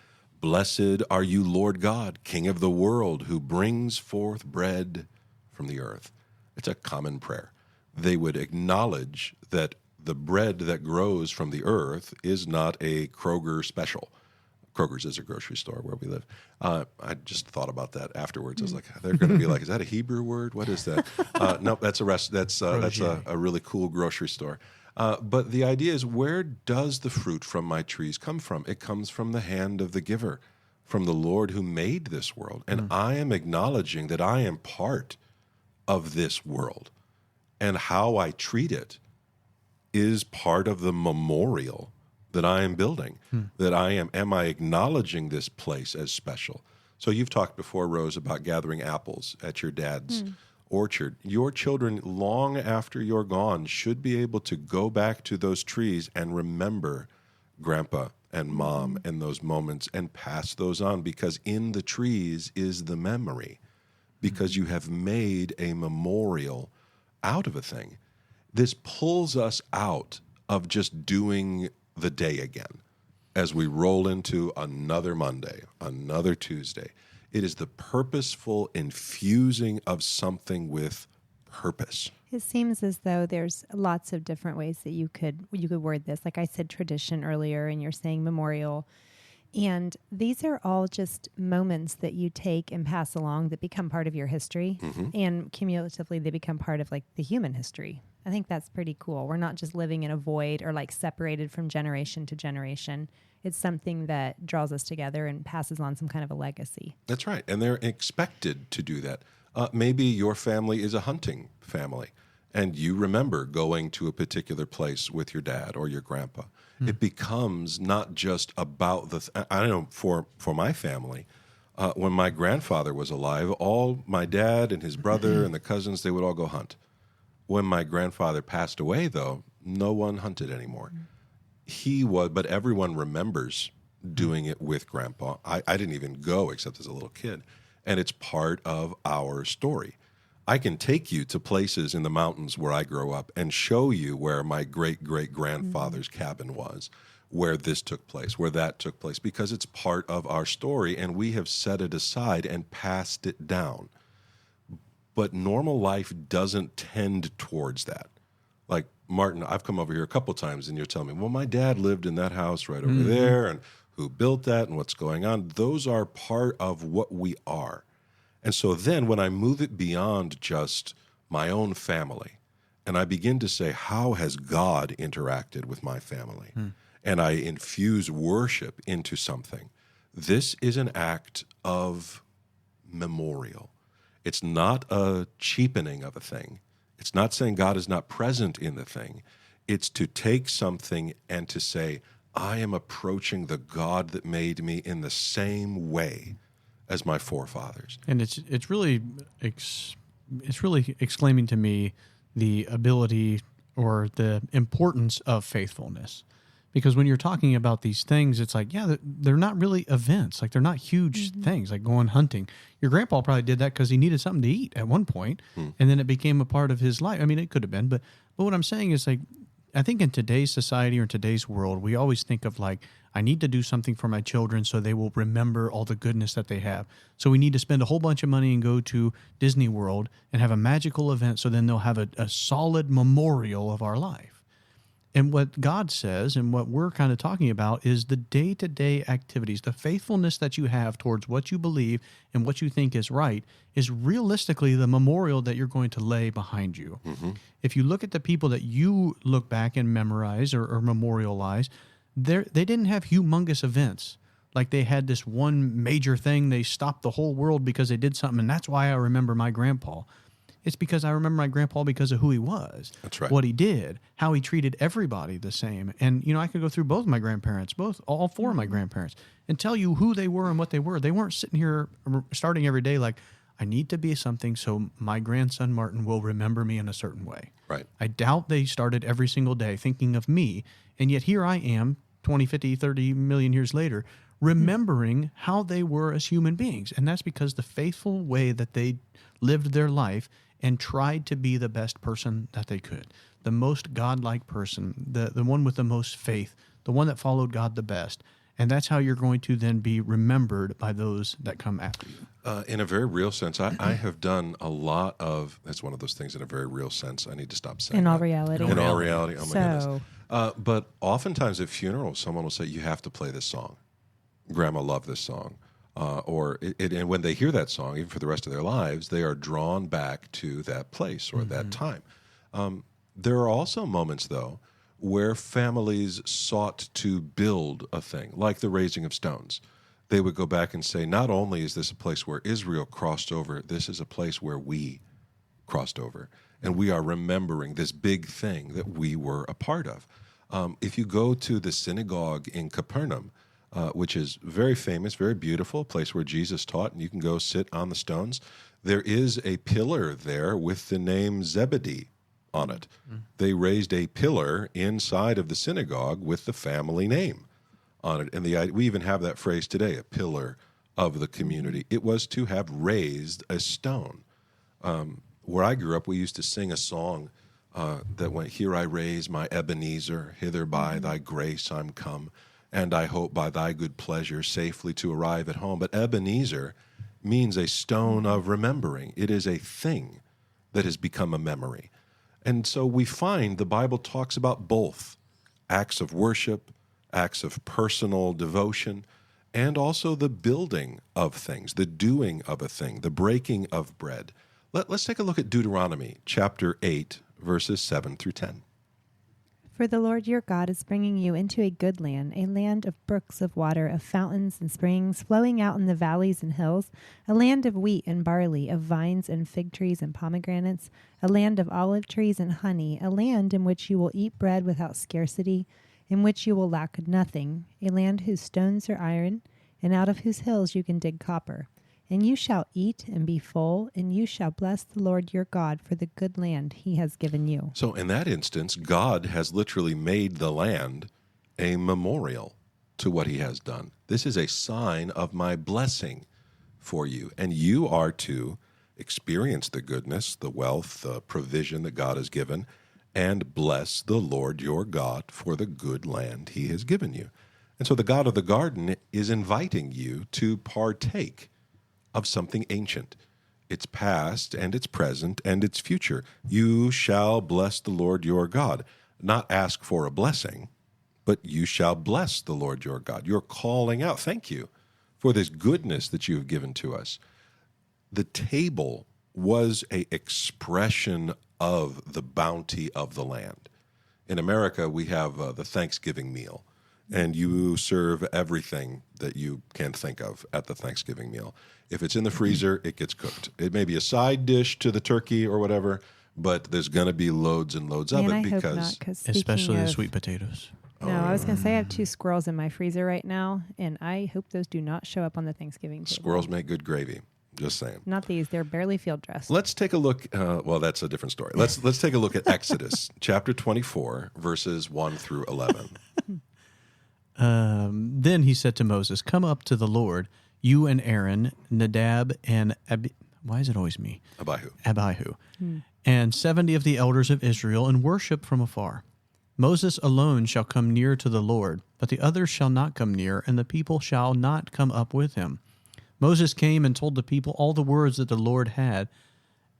blessed are you, Lord God, King of the world, who brings forth bread from the earth. It's a common prayer. They would acknowledge that the bread that grows from the earth is not a Kroger special. Kroger's is a grocery store where we live. I just thought about that afterwards. I was like, they're going to be like, is that a Hebrew word? What is that? No, that's a really cool grocery store. But the idea is, where does the fruit from my trees come from? It comes from the hand of the giver, from the Lord who made this world. And I am acknowledging that I am part of this world, and how I treat it is part of the memorial that I am building, that am I acknowledging this place as special? So you've talked before, Rose, about gathering apples at your dad's orchard. Your children, long after you're gone, should be able to go back to those trees and remember Grandpa and Mom and those moments and pass those on, because in the trees is the memory, because you have made a memorial out of a thing. This pulls us out of just doing the day again as we roll into another Monday, another Tuesday. It is the purposeful infusing of something with purpose. It seems as though there's lots of different ways that you could word this. Like I said, tradition earlier, and you're saying memorial. And these are all just moments that you take and pass along that become part of your history. And cumulatively, they become part of like the human history. I think that's pretty cool. We're not just living in a void or like separated from generation to generation. It's something that draws us together and passes on some kind of a legacy. That's right. And they're expected to do that. Maybe your family is a hunting family, and you remember going to a particular place with your dad or your grandpa. It becomes not just about I don't know, for my family, when my grandfather was alive, all my dad and his brother and the cousins, they would all go hunt. When my grandfather passed away, though, no one hunted anymore. But everyone remembers doing it with Grandpa. I didn't even go except as a little kid. And it's part of our story. I can take you to places in the mountains where I grew up and show you where my great-great-grandfather's cabin was, where this took place, where that took place, because it's part of our story, and we have set it aside and passed it down. But normal life doesn't tend towards that. Like, Martin, I've come over here a couple times, and you're telling me, well, my dad lived in that house right over there, and who built that and what's going on. Those are part of what we are. And so then when I move it beyond just my own family, and I begin to say, how has God interacted with my family? And I infuse worship into something. This is an act of memorial. It's not a cheapening of a thing. It's not saying God is not present in the thing. It's to take something and to say, I am approaching the God that made me in the same way as my forefathers. And it's really exclaiming to me the ability or the importance of faithfulness. Because when you're talking about these things, it's like, yeah, they're not really events. Like, they're not huge things, like going hunting. Your grandpa probably did that because he needed something to eat at one point, and then it became a part of his life. I mean, it could have been, but what I'm saying is, like, I think in today's society or in today's world, we always think of like, I need to do something for my children so they will remember all the goodness that they have. So we need to spend a whole bunch of money and go to Disney World and have a magical event so then they'll have a solid memorial of our life. And what God says and what we're kind of talking about is the day-to-day activities, the faithfulness that you have towards what you believe and what you think is right is realistically the memorial that you're going to lay behind you. If you look at the people that you look back and memorize or memorialize, they didn't have humongous events. Like they had this one major thing, they stopped the whole world because they did something, and that's why I remember my grandpa. It's because I remember my grandpa because of who he was. That's right. What he did, how he treated everybody the same. And, you know, I could go through both my grandparents, all four of my grandparents, and tell you who they were and what they were. They weren't sitting here starting every day like, I need to be something so my grandson Martin will remember me in a certain way. Right. I doubt they started every single day thinking of me. And yet here I am, 20, 50, 30 million years later, remembering how they were as human beings. And that's because the faithful way that they lived their life and tried to be the best person that they could, the most godlike person, the one with the most faith, the one that followed God the best. And that's how you're going to then be remembered by those that come after you. In a very real sense, I have done a lot of, that's one of those things in a very real sense. I need to stop saying In that. all reality. In all reality. Oh, my So- goodness. But oftentimes at funerals, someone will say, you have to play this song. Grandma loved this song. And when they hear that song, even for the rest of their lives, they are drawn back to that place or that time. There are also moments, though, where families sought to build a thing, like the raising of stones. They would go back and say, not only is this a place where Israel crossed over, this is a place where we crossed over. And we are remembering this big thing that we were a part of. If you go to the synagogue in Capernaum, which is very famous, very beautiful, a place where Jesus taught, and you can go sit on the stones. There is a pillar there with the name Zebedee on it. They raised a pillar inside of the synagogue with the family name on it. And we even have that phrase today, a pillar of the community. It was to have raised a stone. Where I grew up, we used to sing a song that went, here I raise my Ebenezer, hither by thy grace I'm come. And I hope by thy good pleasure safely to arrive at home. But Ebenezer means a stone of remembering. It is a thing that has become a memory. And so we find the Bible talks about both acts of worship, acts of personal devotion, and also the building of things, the doing of a thing, the breaking of bread. Let's take a look at Deuteronomy chapter 8, verses 7 through 10. For the Lord your God is bringing you into a good land, a land of brooks of water, of fountains and springs flowing out in the valleys and hills, a land of wheat and barley, of vines and fig trees and pomegranates, a land of olive trees and honey, a land in which you will eat bread without scarcity, in which you will lack nothing, a land whose stones are iron, and out of whose hills you can dig copper. And you shall eat and be full, and you shall bless the Lord your God for the good land he has given you. So in that instance, God has literally made the land a memorial to what he has done. This is a sign of my blessing for you. And you are to experience the goodness, the wealth, the provision that God has given, and bless the Lord your God for the good land he has given you. And so the God of the garden is inviting you to partake of something ancient. It's past and it's present and it's future. You shall bless the Lord your God. Not ask for a blessing, but you shall bless the Lord your God. You're calling out, thank you for this goodness that you have given to us. The table was an expression of the bounty of the land. In America, we have the Thanksgiving meal, and you serve everything that you can think of at the Thanksgiving meal. If it's in the freezer, it gets cooked. It may be a side dish to the turkey or whatever, but there's going to be loads and loads of it I hope not, especially the sweet potatoes. No, I was going to say I have 2 squirrels in my freezer right now, and I hope those do not show up on the Thanksgiving table. Squirrels make good gravy. Just saying. Not these. They're barely field dressed. Let's take a look. Well, that's a different story. Let's take a look at Exodus chapter 24, verses 1 through 11. Then he said to Moses, "Come up to the Lord, you and Aaron, Nadab and why is it always me? Abihu, and 70 of the elders of Israel, and worship from afar. Moses alone shall come near to the Lord, but the others shall not come near, and the people shall not come up with him." Moses came and told the people all the words that the Lord had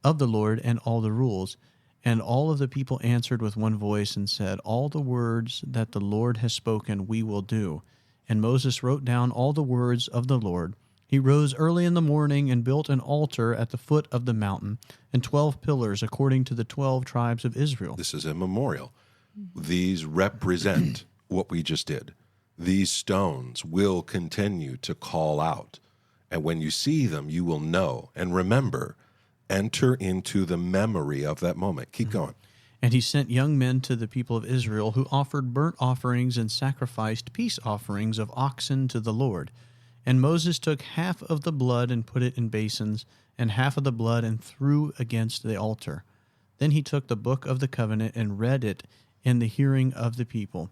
of the Lord and all the rules. And all of the people answered with one voice and said, "All the words that the Lord has spoken we will do." And Moses wrote down all the words of the Lord. He rose early in the morning and built an altar at the foot of the mountain, and 12 pillars according to the 12 tribes of Israel. This is a memorial. These represent what we just did. These stones will continue to call out. And when you see them, you will know and remember. Enter into the memory of that moment. Keep going. And he sent young men to the people of Israel who offered burnt offerings and sacrificed peace offerings of oxen to the Lord. And Moses took half of the blood and put it in basins, and half of the blood and threw against the altar. Then he took the book of the covenant and read it in the hearing of the people.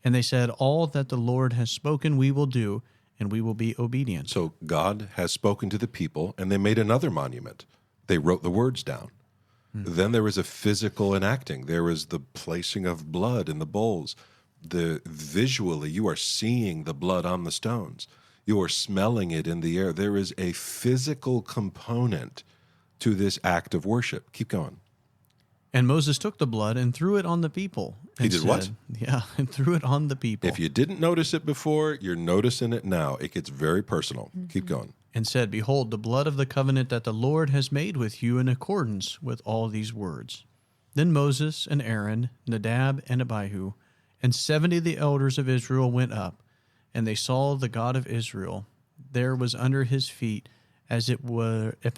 And they said, "All that the Lord has spoken we will do, and we will be obedient." So God has spoken to the people, and they made another monument. They wrote the words down. Then there was a physical enacting. There was the placing of blood in the bowls. Visually, you are seeing the blood on the stones. You are smelling it in the air. There is a physical component to this act of worship. Keep going. And Moses took the blood and threw it on the people. He did what? Yeah, and threw it on the people. If you didn't notice it before, you're noticing it now. It gets very personal. Keep going. And said, "Behold, the blood of the covenant that the Lord has made with you in accordance with all these words." Then Moses and Aaron, Nadab and Abihu, and 70 of the elders of Israel went up, and they saw the God of Israel. There was under his feet as it were a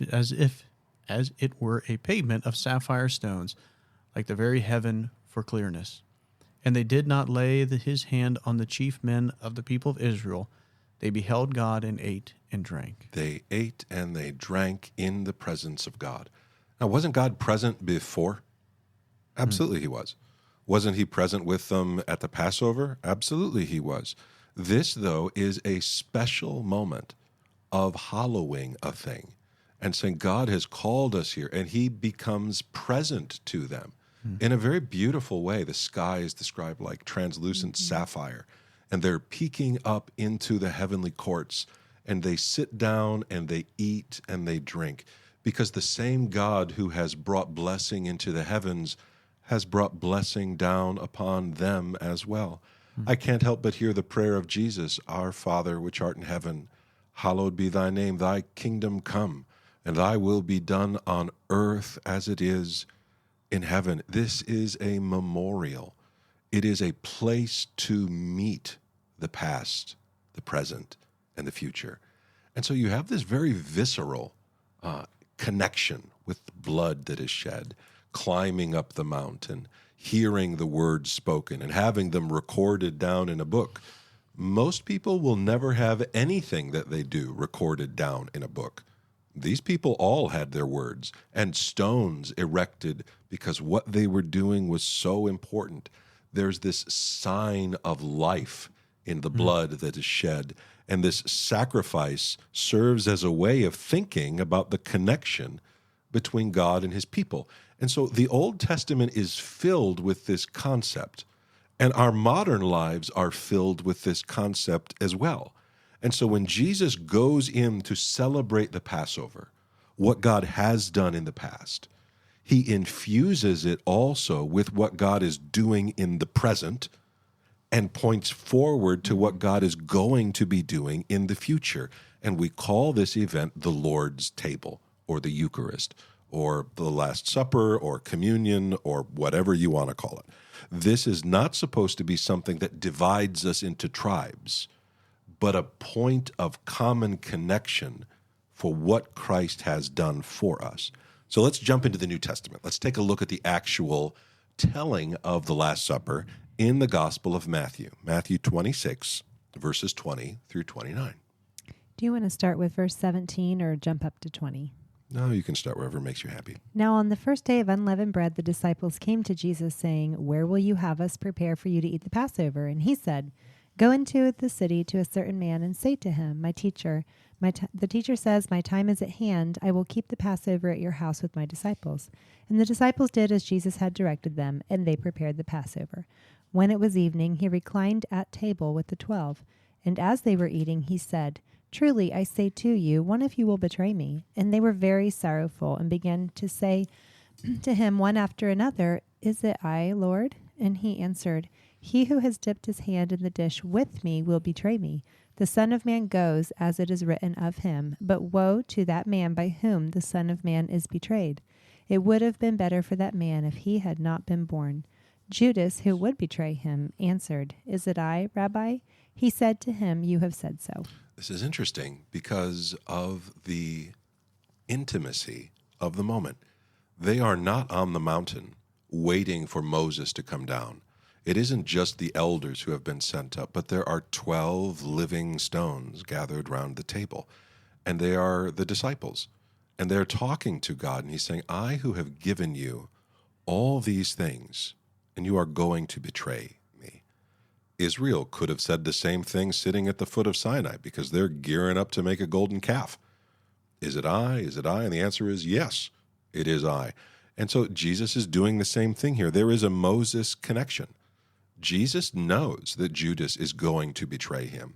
pavement of sapphire stones, like the very heaven for clearness. And they did not lay his hand on the chief men of the people of Israel. They beheld God and ate and drank. They ate and they drank in the presence of God. Now, wasn't God present before? Absolutely he was. Wasn't he present with them at the Passover? Absolutely he was. This, though, is a special moment of hallowing a thing and saying God has called us here, and he becomes present to them in a very beautiful way. The sky is described like translucent sapphire, and they're peeking up into the heavenly courts, and they sit down and they eat and they drink, because the same God who has brought blessing into the heavens has brought blessing down upon them as well. I can't help but hear the prayer of Jesus, Our Father, which art in heaven, hallowed be thy name, thy kingdom come, and thy will be done on earth as it is in heaven. This is a memorial. It is a place to meet the past, the present, and the future. And so you have this very visceral connection with blood that is shed, climbing up the mountain, hearing the words spoken, and having them recorded down in a book. Most people will never have anything that they do recorded down in a book. These people all had their words and stones erected because what they were doing was so important. There's this sign of life in the blood that is shed. And this sacrifice serves as a way of thinking about the connection between God and his people. And so the Old Testament is filled with this concept. And our modern lives are filled with this concept as well. And so when Jesus goes in to celebrate the Passover, what God has done in the past, he infuses it also with what God is doing in the present and points forward to what God is going to be doing in the future. And we call this event the Lord's table or the Eucharist or the Last Supper or communion or whatever you want to call it. This is not supposed to be something that divides us into tribes, but a point of common connection for what Christ has done for us. So let's jump into the New Testament. Let's take a look at the actual telling of the Last Supper in the Gospel of Matthew, Matthew 26, verses 20 through 29. Do you want to start with verse 17 or jump up to 20? No, you can start wherever makes you happy. Now on the first day of unleavened bread, the disciples came to Jesus saying, "Where will you have us prepare for you to eat the Passover?" And he said, "Go into the city to a certain man and say to him, the teacher says, my time is at hand. I will keep the Passover at your house with my disciples." And the disciples did as Jesus had directed them, and they prepared the Passover. When it was evening, he reclined at table with the 12. And as they were eating, he said, "Truly, I say to you, one of you will betray me." And they were very sorrowful and began to say to him one after another, "Is it I, Lord?" And he answered, "He who has dipped his hand in the dish with me will betray me. The Son of Man goes as it is written of him, but woe to that man by whom the Son of Man is betrayed. It would have been better for that man if he had not been born." Judas, who would betray him, answered, "Is it I, Rabbi?" He said to him, "You have said so." This is interesting because of the intimacy of the moment. They are not on the mountain waiting for Moses to come down. It isn't just the elders who have been sent up, but there are 12 living stones gathered round the table, and they are the disciples. And they're talking to God, and he's saying, "I who have given you all these things, and you are going to betray me." Israel could have said the same thing sitting at the foot of Sinai because they're gearing up to make a golden calf. Is it I? Is it I? And the answer is yes, it is I. And so Jesus is doing the same thing here. There is a Moses connection. Jesus knows that Judas is going to betray him.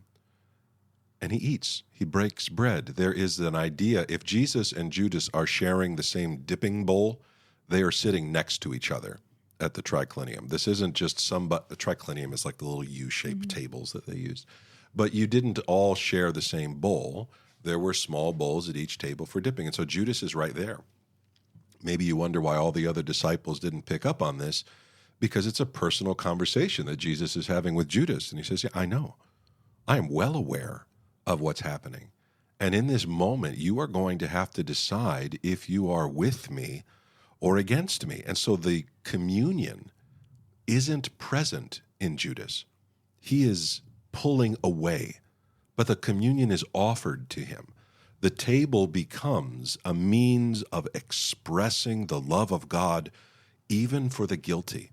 And he eats. He breaks bread. There is an idea. If Jesus and Judas are sharing the same dipping bowl, they are sitting next to each other at the triclinium. This isn't just the triclinium is like the little U-shaped tables that they used. But you didn't all share the same bowl. There were small bowls at each table for dipping. And so Judas is right there. Maybe you wonder why all the other disciples didn't pick up on this, because it's a personal conversation that Jesus is having with Judas. And he says, "Yeah, I know. I am well aware of what's happening. And in this moment, you are going to have to decide if you are with me or against me." And so the communion isn't present in Judas. He is pulling away, but the communion is offered to him. The table becomes a means of expressing the love of God even for the guilty.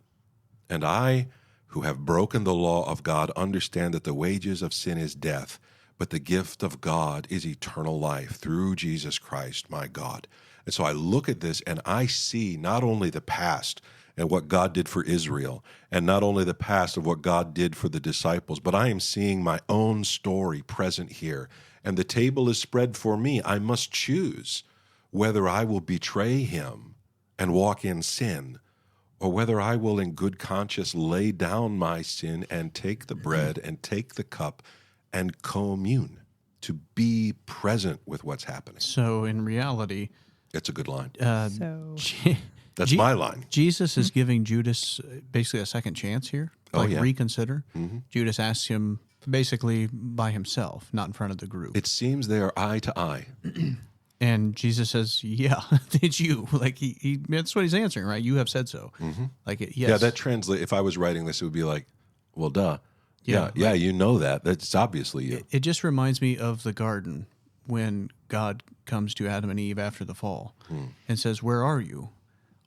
And I, who have broken the law of God, understand that the wages of sin is death, but the gift of God is eternal life through Jesus Christ, my God. And so I look at this and I see not only the past and what God did for Israel, and not only the past of what God did for the disciples, but I am seeing my own story present here. And the table is spread for me. I must choose whether I will betray him and walk in sin, or whether I will in good conscience lay down my sin and take the bread and take the cup and commune, to be present with what's happening. So in reality, it's a good line. That's my line. Jesus is giving Judas basically a second chance here, reconsider. Mm-hmm. Judas asks him basically by himself, not in front of the group. It seems they are eye to eye. And Jesus says, yeah, it's you. Like he that's what he's answering, right? You have said so. Mm-hmm. Like, yes. Yeah, that translate. If I was writing this, it would be like, well, duh. Yeah, you know that. That's obviously you. It just reminds me of the garden when God comes to Adam and Eve after the fall and says, where are you?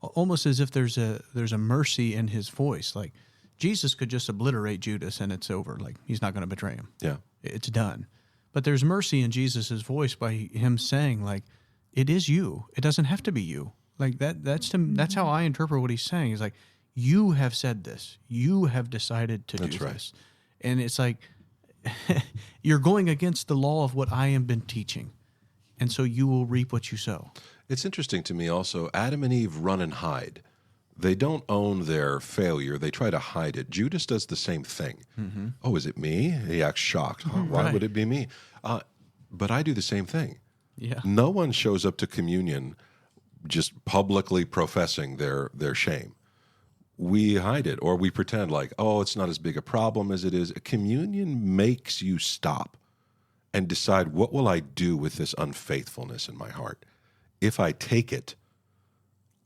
Almost as if there's a mercy in his voice. Like Jesus could just obliterate Judas and it's over. Like he's not going to betray him. Yeah. It's done. But there's mercy in Jesus' voice by him saying, like, it is you. It doesn't have to be you. Like that's how I interpret what he's saying. He's like, you have said this. You have decided to do this. And it's like, you're going against the law of what I have been teaching. And so you will reap what you sow. It's interesting to me also, Adam and Eve run and hide. They don't own their failure. They try to hide it. Judas does the same thing. Mm-hmm. Oh, is it me? He acts shocked. Huh? Why would it be me? But I do the same thing. Yeah. No one shows up to communion just publicly professing their shame. We hide it, or we pretend like, oh, it's not as big a problem as it is. Communion makes you stop and decide, what will I do with this unfaithfulness in my heart? If I take it,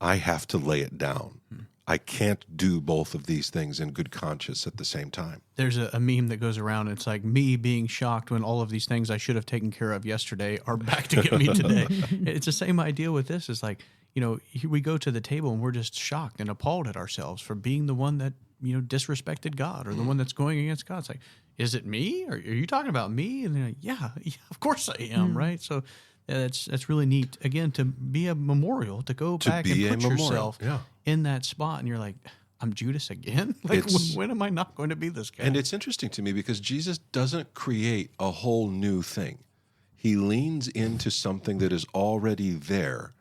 I have to lay it down. I can't do both of these things in good conscience at the same time. There's a meme that goes around. It's like me being shocked when all of these things I should have taken care of yesterday are back to get me today. It's the same idea with this. It's like, we go to the table and we're just shocked and appalled at ourselves for being the one that, disrespected God or the one that's going against God. It's like, is it me? Or are you talking about me? And they're like, yeah, of course I am, right? So that's really neat. Again, to be a memorial, to go back and put yourself in that spot, and you're like, I'm Judas again? Like, when am I not going to be this guy? And it's interesting to me because Jesus doesn't create a whole new thing. He leans into something that is already there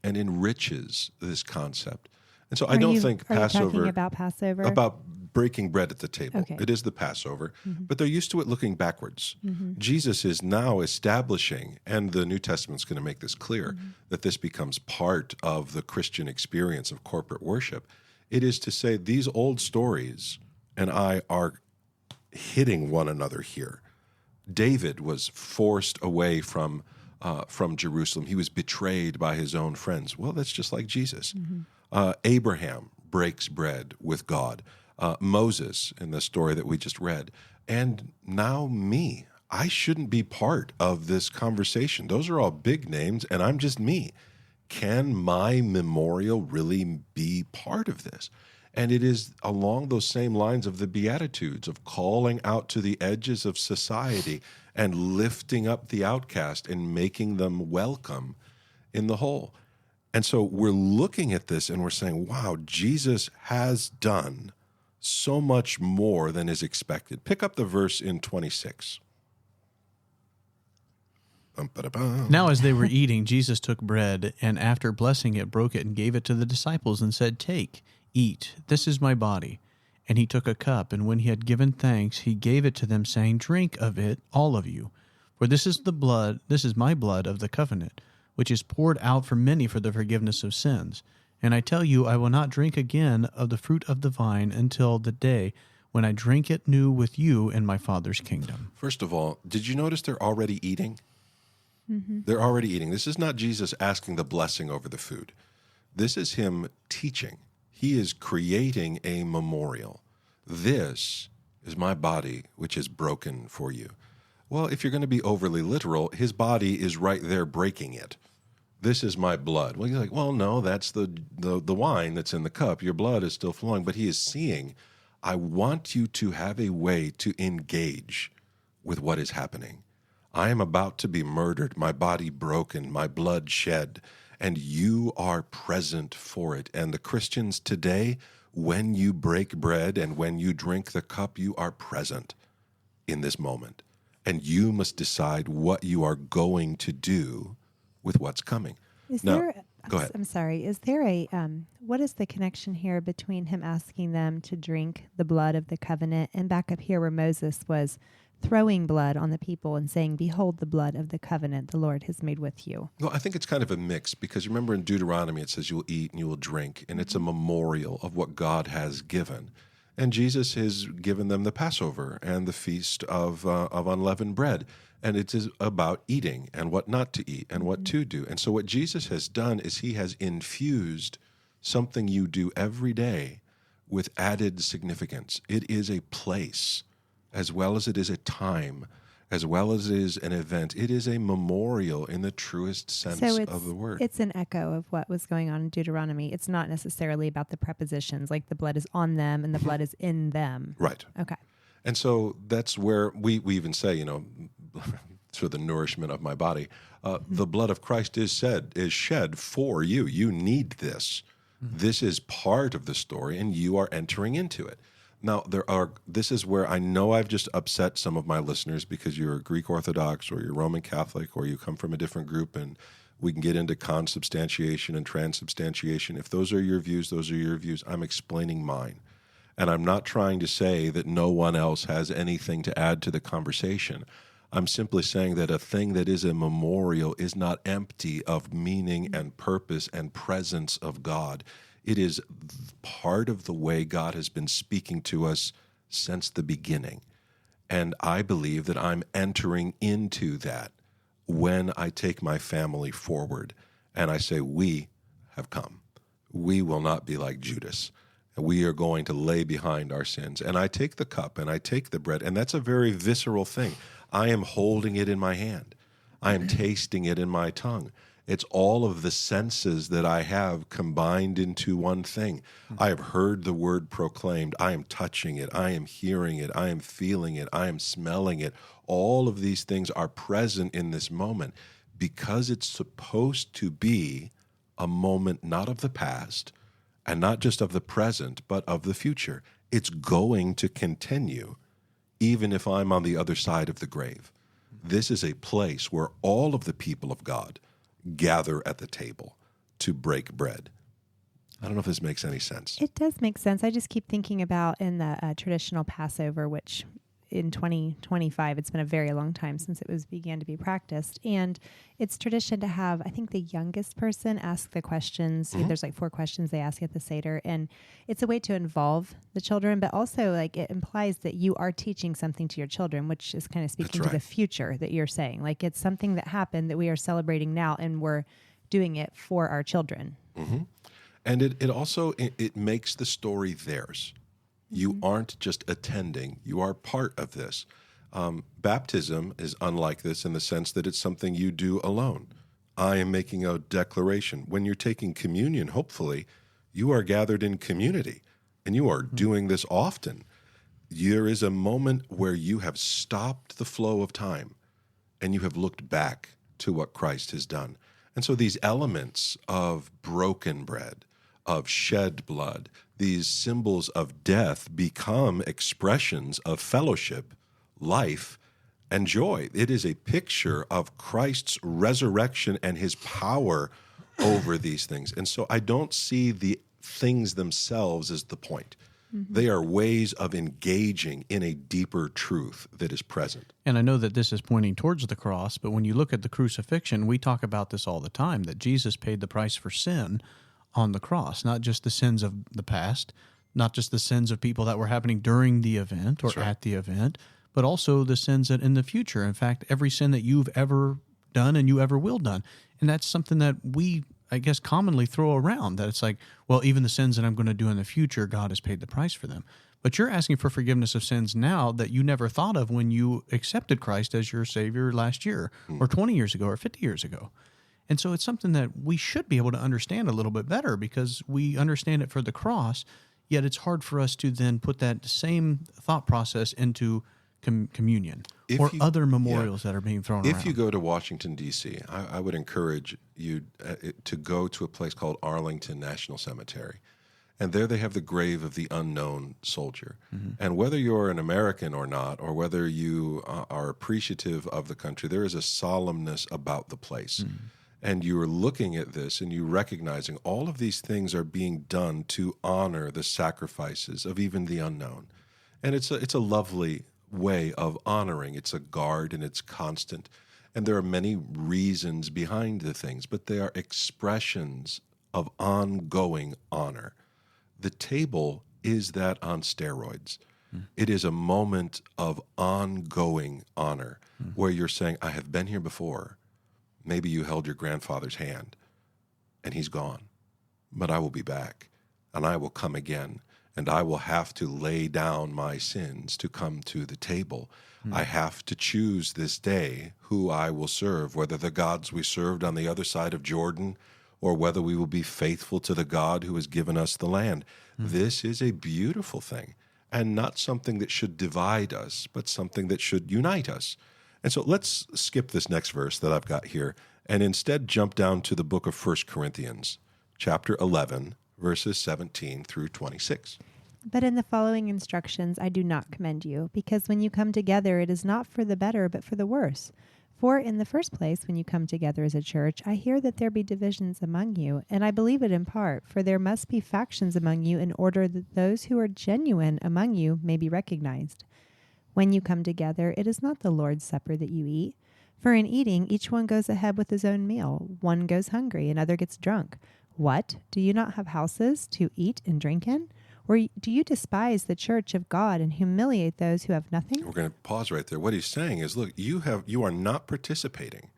and enriches this concept. And so I don't think Passover... Are you talking about Passover? About breaking bread at the table. Okay. It is the Passover, but they're used to it looking backwards. Jesus is now establishing, and the New Testament's going to make this clear, that this becomes part of the Christian experience of corporate worship. It is to say these old stories and I are hitting one another here. David was forced away from Jerusalem. He was betrayed by his own friends. Well, that's just like Jesus. Abraham breaks bread with God. Moses in the story that we just read. And now me. I shouldn't be part of this conversation. Those are all big names, and I'm just me. Can my memorial really be part of this? And it is along those same lines of the Beatitudes, of calling out to the edges of society and lifting up the outcast and making them welcome in the whole. And so we're looking at this and we're saying, wow, Jesus has done so much more than is expected. Pick up the verse in 26. Now as they were eating, Jesus took bread, and after blessing it, broke it and gave it to the disciples and said, "Take, eat, this is my body." And he took a cup, and when he had given thanks, he gave it to them, saying, "Drink of it, all of you. For this is my blood of the covenant, which is poured out for many for the forgiveness of sins. And I tell you, I will not drink again of the fruit of the vine until the day when I drink it new with you in my Father's kingdom." First of all, did you notice they're already eating? They're already eating. This is not Jesus asking the blessing over the food. This is him teaching. He is creating a memorial. This is my body, which is broken for you. Well, if you're going to be overly literal, his body is right there breaking it. This is my blood. Well, you're like, well, no, that's the wine that's in the cup. Your blood is still flowing. But he is seeing, I want you to have a way to engage with what is happening. I am about to be murdered, my body broken, my blood shed, and you are present for it. And the Christians today, when you break bread and when you drink the cup, you are present in this moment. And you must decide what you are going to do with what's coming. Is there Go ahead. I'm sorry. Is there what is the connection here between him asking them to drink the blood of the covenant and back up here where Moses was throwing blood on the people and saying, behold the blood of the covenant the Lord has made with you? Well, I think it's kind of a mix because remember in Deuteronomy it says you will eat and you will drink, and it's a memorial of what God has given. And Jesus has given them the Passover and the feast of unleavened bread. And it is about eating and what not to eat and what to do. And so what Jesus has done is he has infused something you do every day with added significance. It is a place as well as it is a time, as well as it is an event. It is a memorial in the truest sense of the word. It's an echo of what was going on in Deuteronomy. It's not necessarily about the prepositions, like the blood is on them and the blood is in them. Right. Okay. And so that's where we even say, for the nourishment of my body, the blood of Christ is shed for you. You need this. This is part of the story, and you are entering into it. Now, this is where I know I've just upset some of my listeners because you're a Greek Orthodox or you're Roman Catholic or you come from a different group, and we can get into consubstantiation and transubstantiation. If those are your views, those are your views. I'm explaining mine. And I'm not trying to say that no one else has anything to add to the conversation. I'm simply saying that a thing that is a memorial is not empty of meaning and purpose and presence of God. It is part of the way God has been speaking to us since the beginning. And I believe that I'm entering into that when I take my family forward and I say, we have come. We will not be like Judas. We are going to lay behind our sins. And I take the cup and I take the bread, and that's a very visceral thing. I am holding it in my hand. I am tasting it in my tongue. It's all of the senses that I have combined into one thing. I have heard the word proclaimed. I am touching it. I am hearing it. I am feeling it. I am smelling it. All of these things are present in this moment because it's supposed to be a moment not of the past, and not just of the present, but of the future. It's going to continue, even if I'm on the other side of the grave. This is a place where all of the people of God gather at the table to break bread. I don't know if this makes any sense. It does make sense. I just keep thinking about in the traditional Passover, which in 2025, it's been a very long time since it began to be practiced. And it's tradition to have, I think, the youngest person ask the questions. Mm-hmm. There's like 4 questions they ask at the Seder. And it's a way to involve the children, but also like it implies that you are teaching something to your children, which is kind of speaking to the future that you're saying. Like it's something that happened that we are celebrating now, and we're doing it for our children. Mm-hmm. And it also makes the story theirs. You aren't just attending. You are part of this. Baptism is unlike this in the sense that it's something you do alone. I am making a declaration. When you're taking communion, hopefully, you are gathered in community, and you are doing this often. There is a moment where you have stopped the flow of time, and you have looked back to what Christ has done. And so these elements of broken bread, of shed blood, these symbols of death become expressions of fellowship, life, and joy. It is a picture of Christ's resurrection and his power over these things. And so I don't see the things themselves as the point. Mm-hmm. They are ways of engaging in a deeper truth that is present. And I know that this is pointing towards the cross, but when you look at the crucifixion, we talk about this all the time, that Jesus paid the price for sin on the cross, not just the sins of the past, not just the sins of people that were happening during the event or at the event, but also the sins that in the future. In fact, every sin that you've ever done and you ever will done. And that's something that we, I guess, commonly throw around, that it's like, well, even the sins that I'm going to do in the future, God has paid the price for them. But you're asking for forgiveness of sins now that you never thought of when you accepted Christ as your Savior last year or 20 years ago or 50 years ago. And so it's something that we should be able to understand a little bit better because we understand it for the cross, yet it's hard for us to then put that same thought process into communion or other memorials that are being thrown around. If you go to Washington, D.C., I would encourage you to go to a place called Arlington National Cemetery. And there they have the grave of the unknown soldier. Mm-hmm. And whether you're an American or not, or whether you are appreciative of the country, there is a solemnness about the place. Mm-hmm. And you are looking at this and you recognizing all of these things are being done to honor the sacrifices of even the unknown. And it's a lovely way of honoring. It's a guard and it's constant. And there are many reasons behind the things, but they are expressions of ongoing honor. The table is that on steroids. It is a moment of ongoing honor where you're saying, I have been here before. Maybe you held your grandfather's hand and he's gone, but I will be back and I will come again and I will have to lay down my sins to come to the table. I have to choose this day who I will serve, whether the gods we served on the other side of Jordan or whether we will be faithful to the God who has given us the land. This is a beautiful thing and not something that should divide us, but something that should unite us. And so let's skip this next verse that I've got here and instead jump down to the book of 1 Corinthians, chapter 11, verses 17 through 26. But in the following instructions I do not commend you, because when you come together it is not for the better, but for the worse. For in the first place, when you come together as a church, I hear that there be divisions among you, and I believe it in part, for there must be factions among you in order that those who are genuine among you may be recognized. When you come together, it is not the Lord's Supper that you eat. For in eating, each one goes ahead with his own meal. One goes hungry, another gets drunk. What? Do you not have houses to eat and drink in? Or do you despise the church of God and humiliate those who have nothing? We're going to pause right there. What he's saying is, look, you are not participating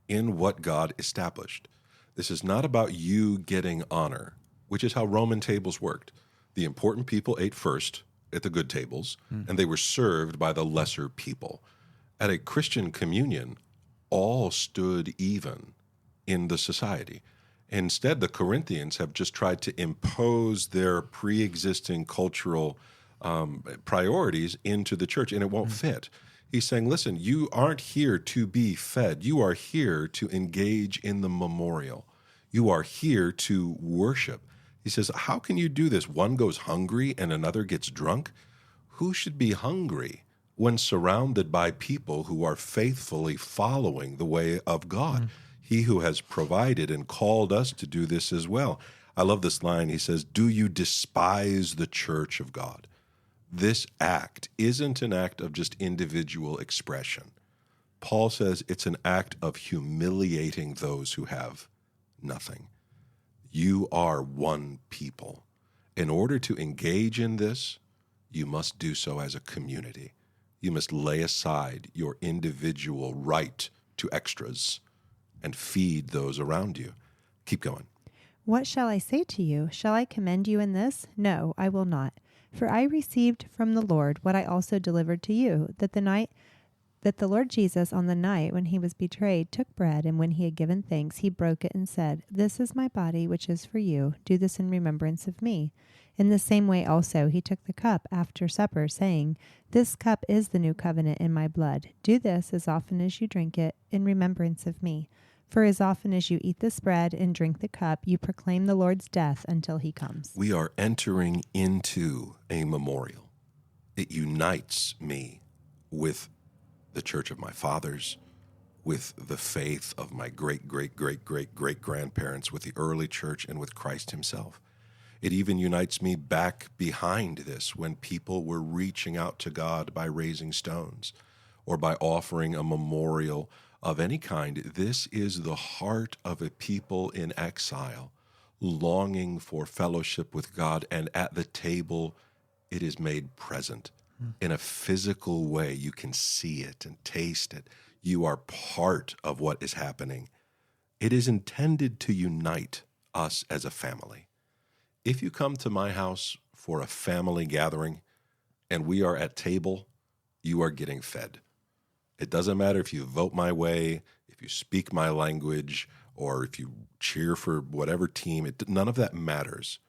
in what God established. This is not about you getting honor, which is how Roman tables worked. The important people ate first at the good tables, and they were served by the lesser people. At a Christian communion, all stood even in the society. Instead, the Corinthians have just tried to impose their pre-existing cultural priorities into the church, and it won't fit. He's saying, listen, you aren't here to be fed. You are here to engage in the memorial. You are here to worship. He says, how can you do this? One goes hungry and another gets drunk? Who should be hungry when surrounded by people who are faithfully following the way of God? He who has provided and called us to do this as well. I love this line. He says, do you despise the church of God? This act isn't an act of just individual expression. Paul says it's an act of humiliating those who have nothing. You are one people. In order to engage in this, you must do so as a community. You must lay aside your individual right to extras and feed those around you. Keep going. What shall I say to you? Shall I commend you in this? No, I will not. For I received from the Lord what I also delivered to you, that the Lord Jesus, on the night when he was betrayed, took bread, and when he had given thanks, he broke it and said, This is my body, which is for you. Do this in remembrance of me. In the same way also he took the cup after supper, saying, This cup is the new covenant in my blood. Do this as often as you drink it in remembrance of me. For as often as you eat this bread and drink the cup, you proclaim the Lord's death until he comes. We are entering into a memorial. It unites me with the church of my fathers, with the faith of my great-great-great-great-great-grandparents, with the early church, and with Christ himself. It even unites me back behind this when people were reaching out to God by raising stones or by offering a memorial of any kind. This is the heart of a people in exile, longing for fellowship with God, and at the table it is made present in a physical way. You can see it and taste it. You are part of what is happening. It is intended to unite us as a family. If you come to my house for a family gathering and we are at table, you are getting fed. It doesn't matter if you vote my way, if you speak my language, or if you cheer for whatever team. None of that matters.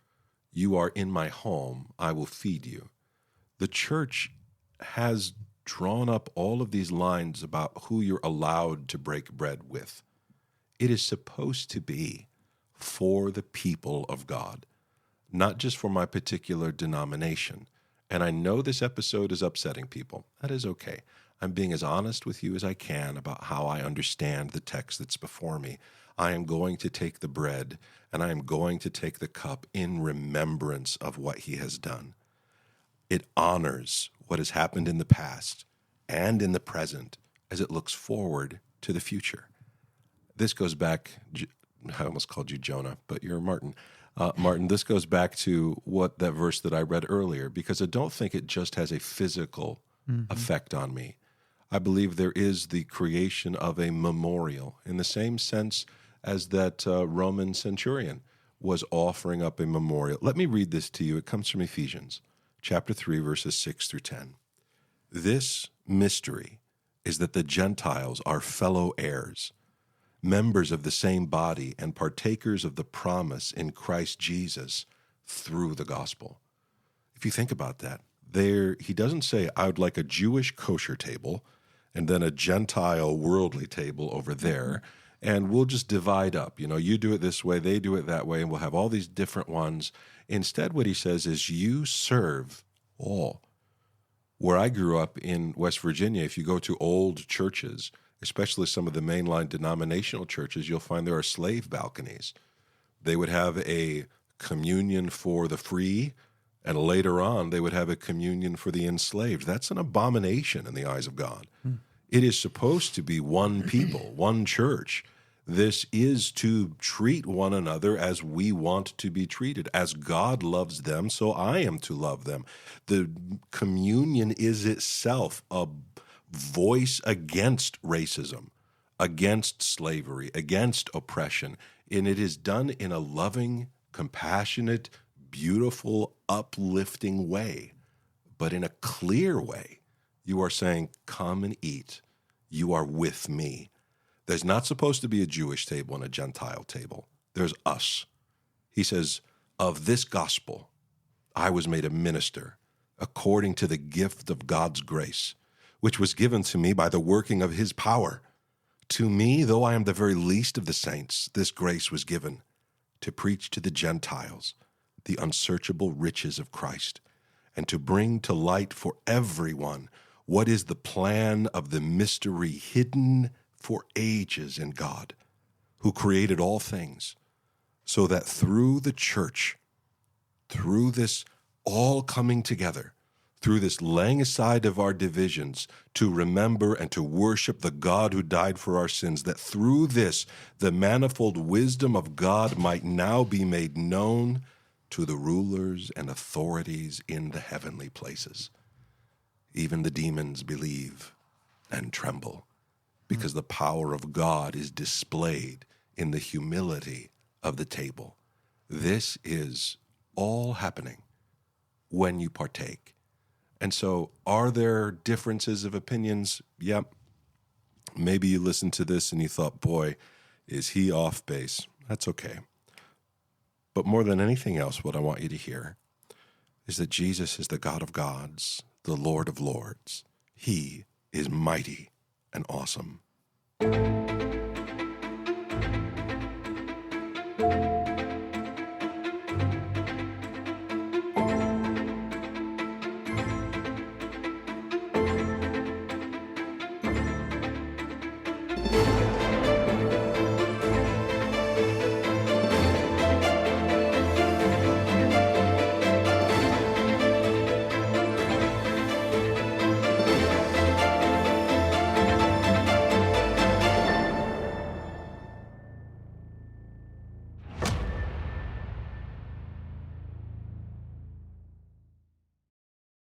You are in my home. I will feed you. The church has drawn up all of these lines about who you're allowed to break bread with. It is supposed to be for the people of God, not just for my particular denomination. And I know this episode is upsetting people. That is okay. I'm being as honest with you as I can about how I understand the text that's before me. I am going to take the bread and I am going to take the cup in remembrance of what he has done. It honors what has happened in the past and in the present as it looks forward to the future. This goes back, I almost called you Jonah, but you're Martin. Martin, this goes back to what that verse that I read earlier, because I don't think it just has a physical effect on me. I believe there is the creation of a memorial in the same sense as that Roman centurion was offering up a memorial. Let me read this to you. It comes from Ephesians chapter 3, verses 6 through 10. This mystery is that the Gentiles are fellow heirs, members of the same body, and partakers of the promise in Christ Jesus through the gospel. If you think about that, he doesn't say, I would like a Jewish kosher table and then a Gentile worldly table over there, and we'll just divide up. You know, you do it this way, they do it that way, and we'll have all these different ones. Instead, what he says is, you serve all. Where I grew up in West Virginia, if you go to old churches, especially some of the mainline denominational churches, you'll find there are slave balconies. They would have a communion for the free, and later on they would have a communion for the enslaved. That's an abomination in the eyes of God. It is supposed to be one people, one church. This is to treat one another as we want to be treated. As God loves them, so I am to love them. The communion is itself a voice against racism, against slavery, against oppression. And it is done in a loving, compassionate, beautiful, uplifting way, but in a clear way. You are saying, come and eat. You are with me. There's not supposed to be a Jewish table and a Gentile table. There's us. He says, of this gospel, I was made a minister according to the gift of God's grace, which was given to me by the working of his power. To me, though I am the very least of the saints, this grace was given to preach to the Gentiles the unsearchable riches of Christ, and to bring to light for everyone what is the plan of the mystery hidden for ages in God, who created all things, so that through the church, through this all coming together, through this laying aside of our divisions to remember and to worship the God who died for our sins, that through this the manifold wisdom of God might now be made known to the rulers and authorities in the heavenly places. Even the demons believe and tremble, because the power of God is displayed in the humility of the table. This is all happening when you partake. And so, are there differences of opinions? Yep. Maybe you listened to this and you thought, boy, is he off base? That's okay. But more than anything else, what I want you to hear is that Jesus is the God of gods, the Lord of lords. He is mighty and awesome.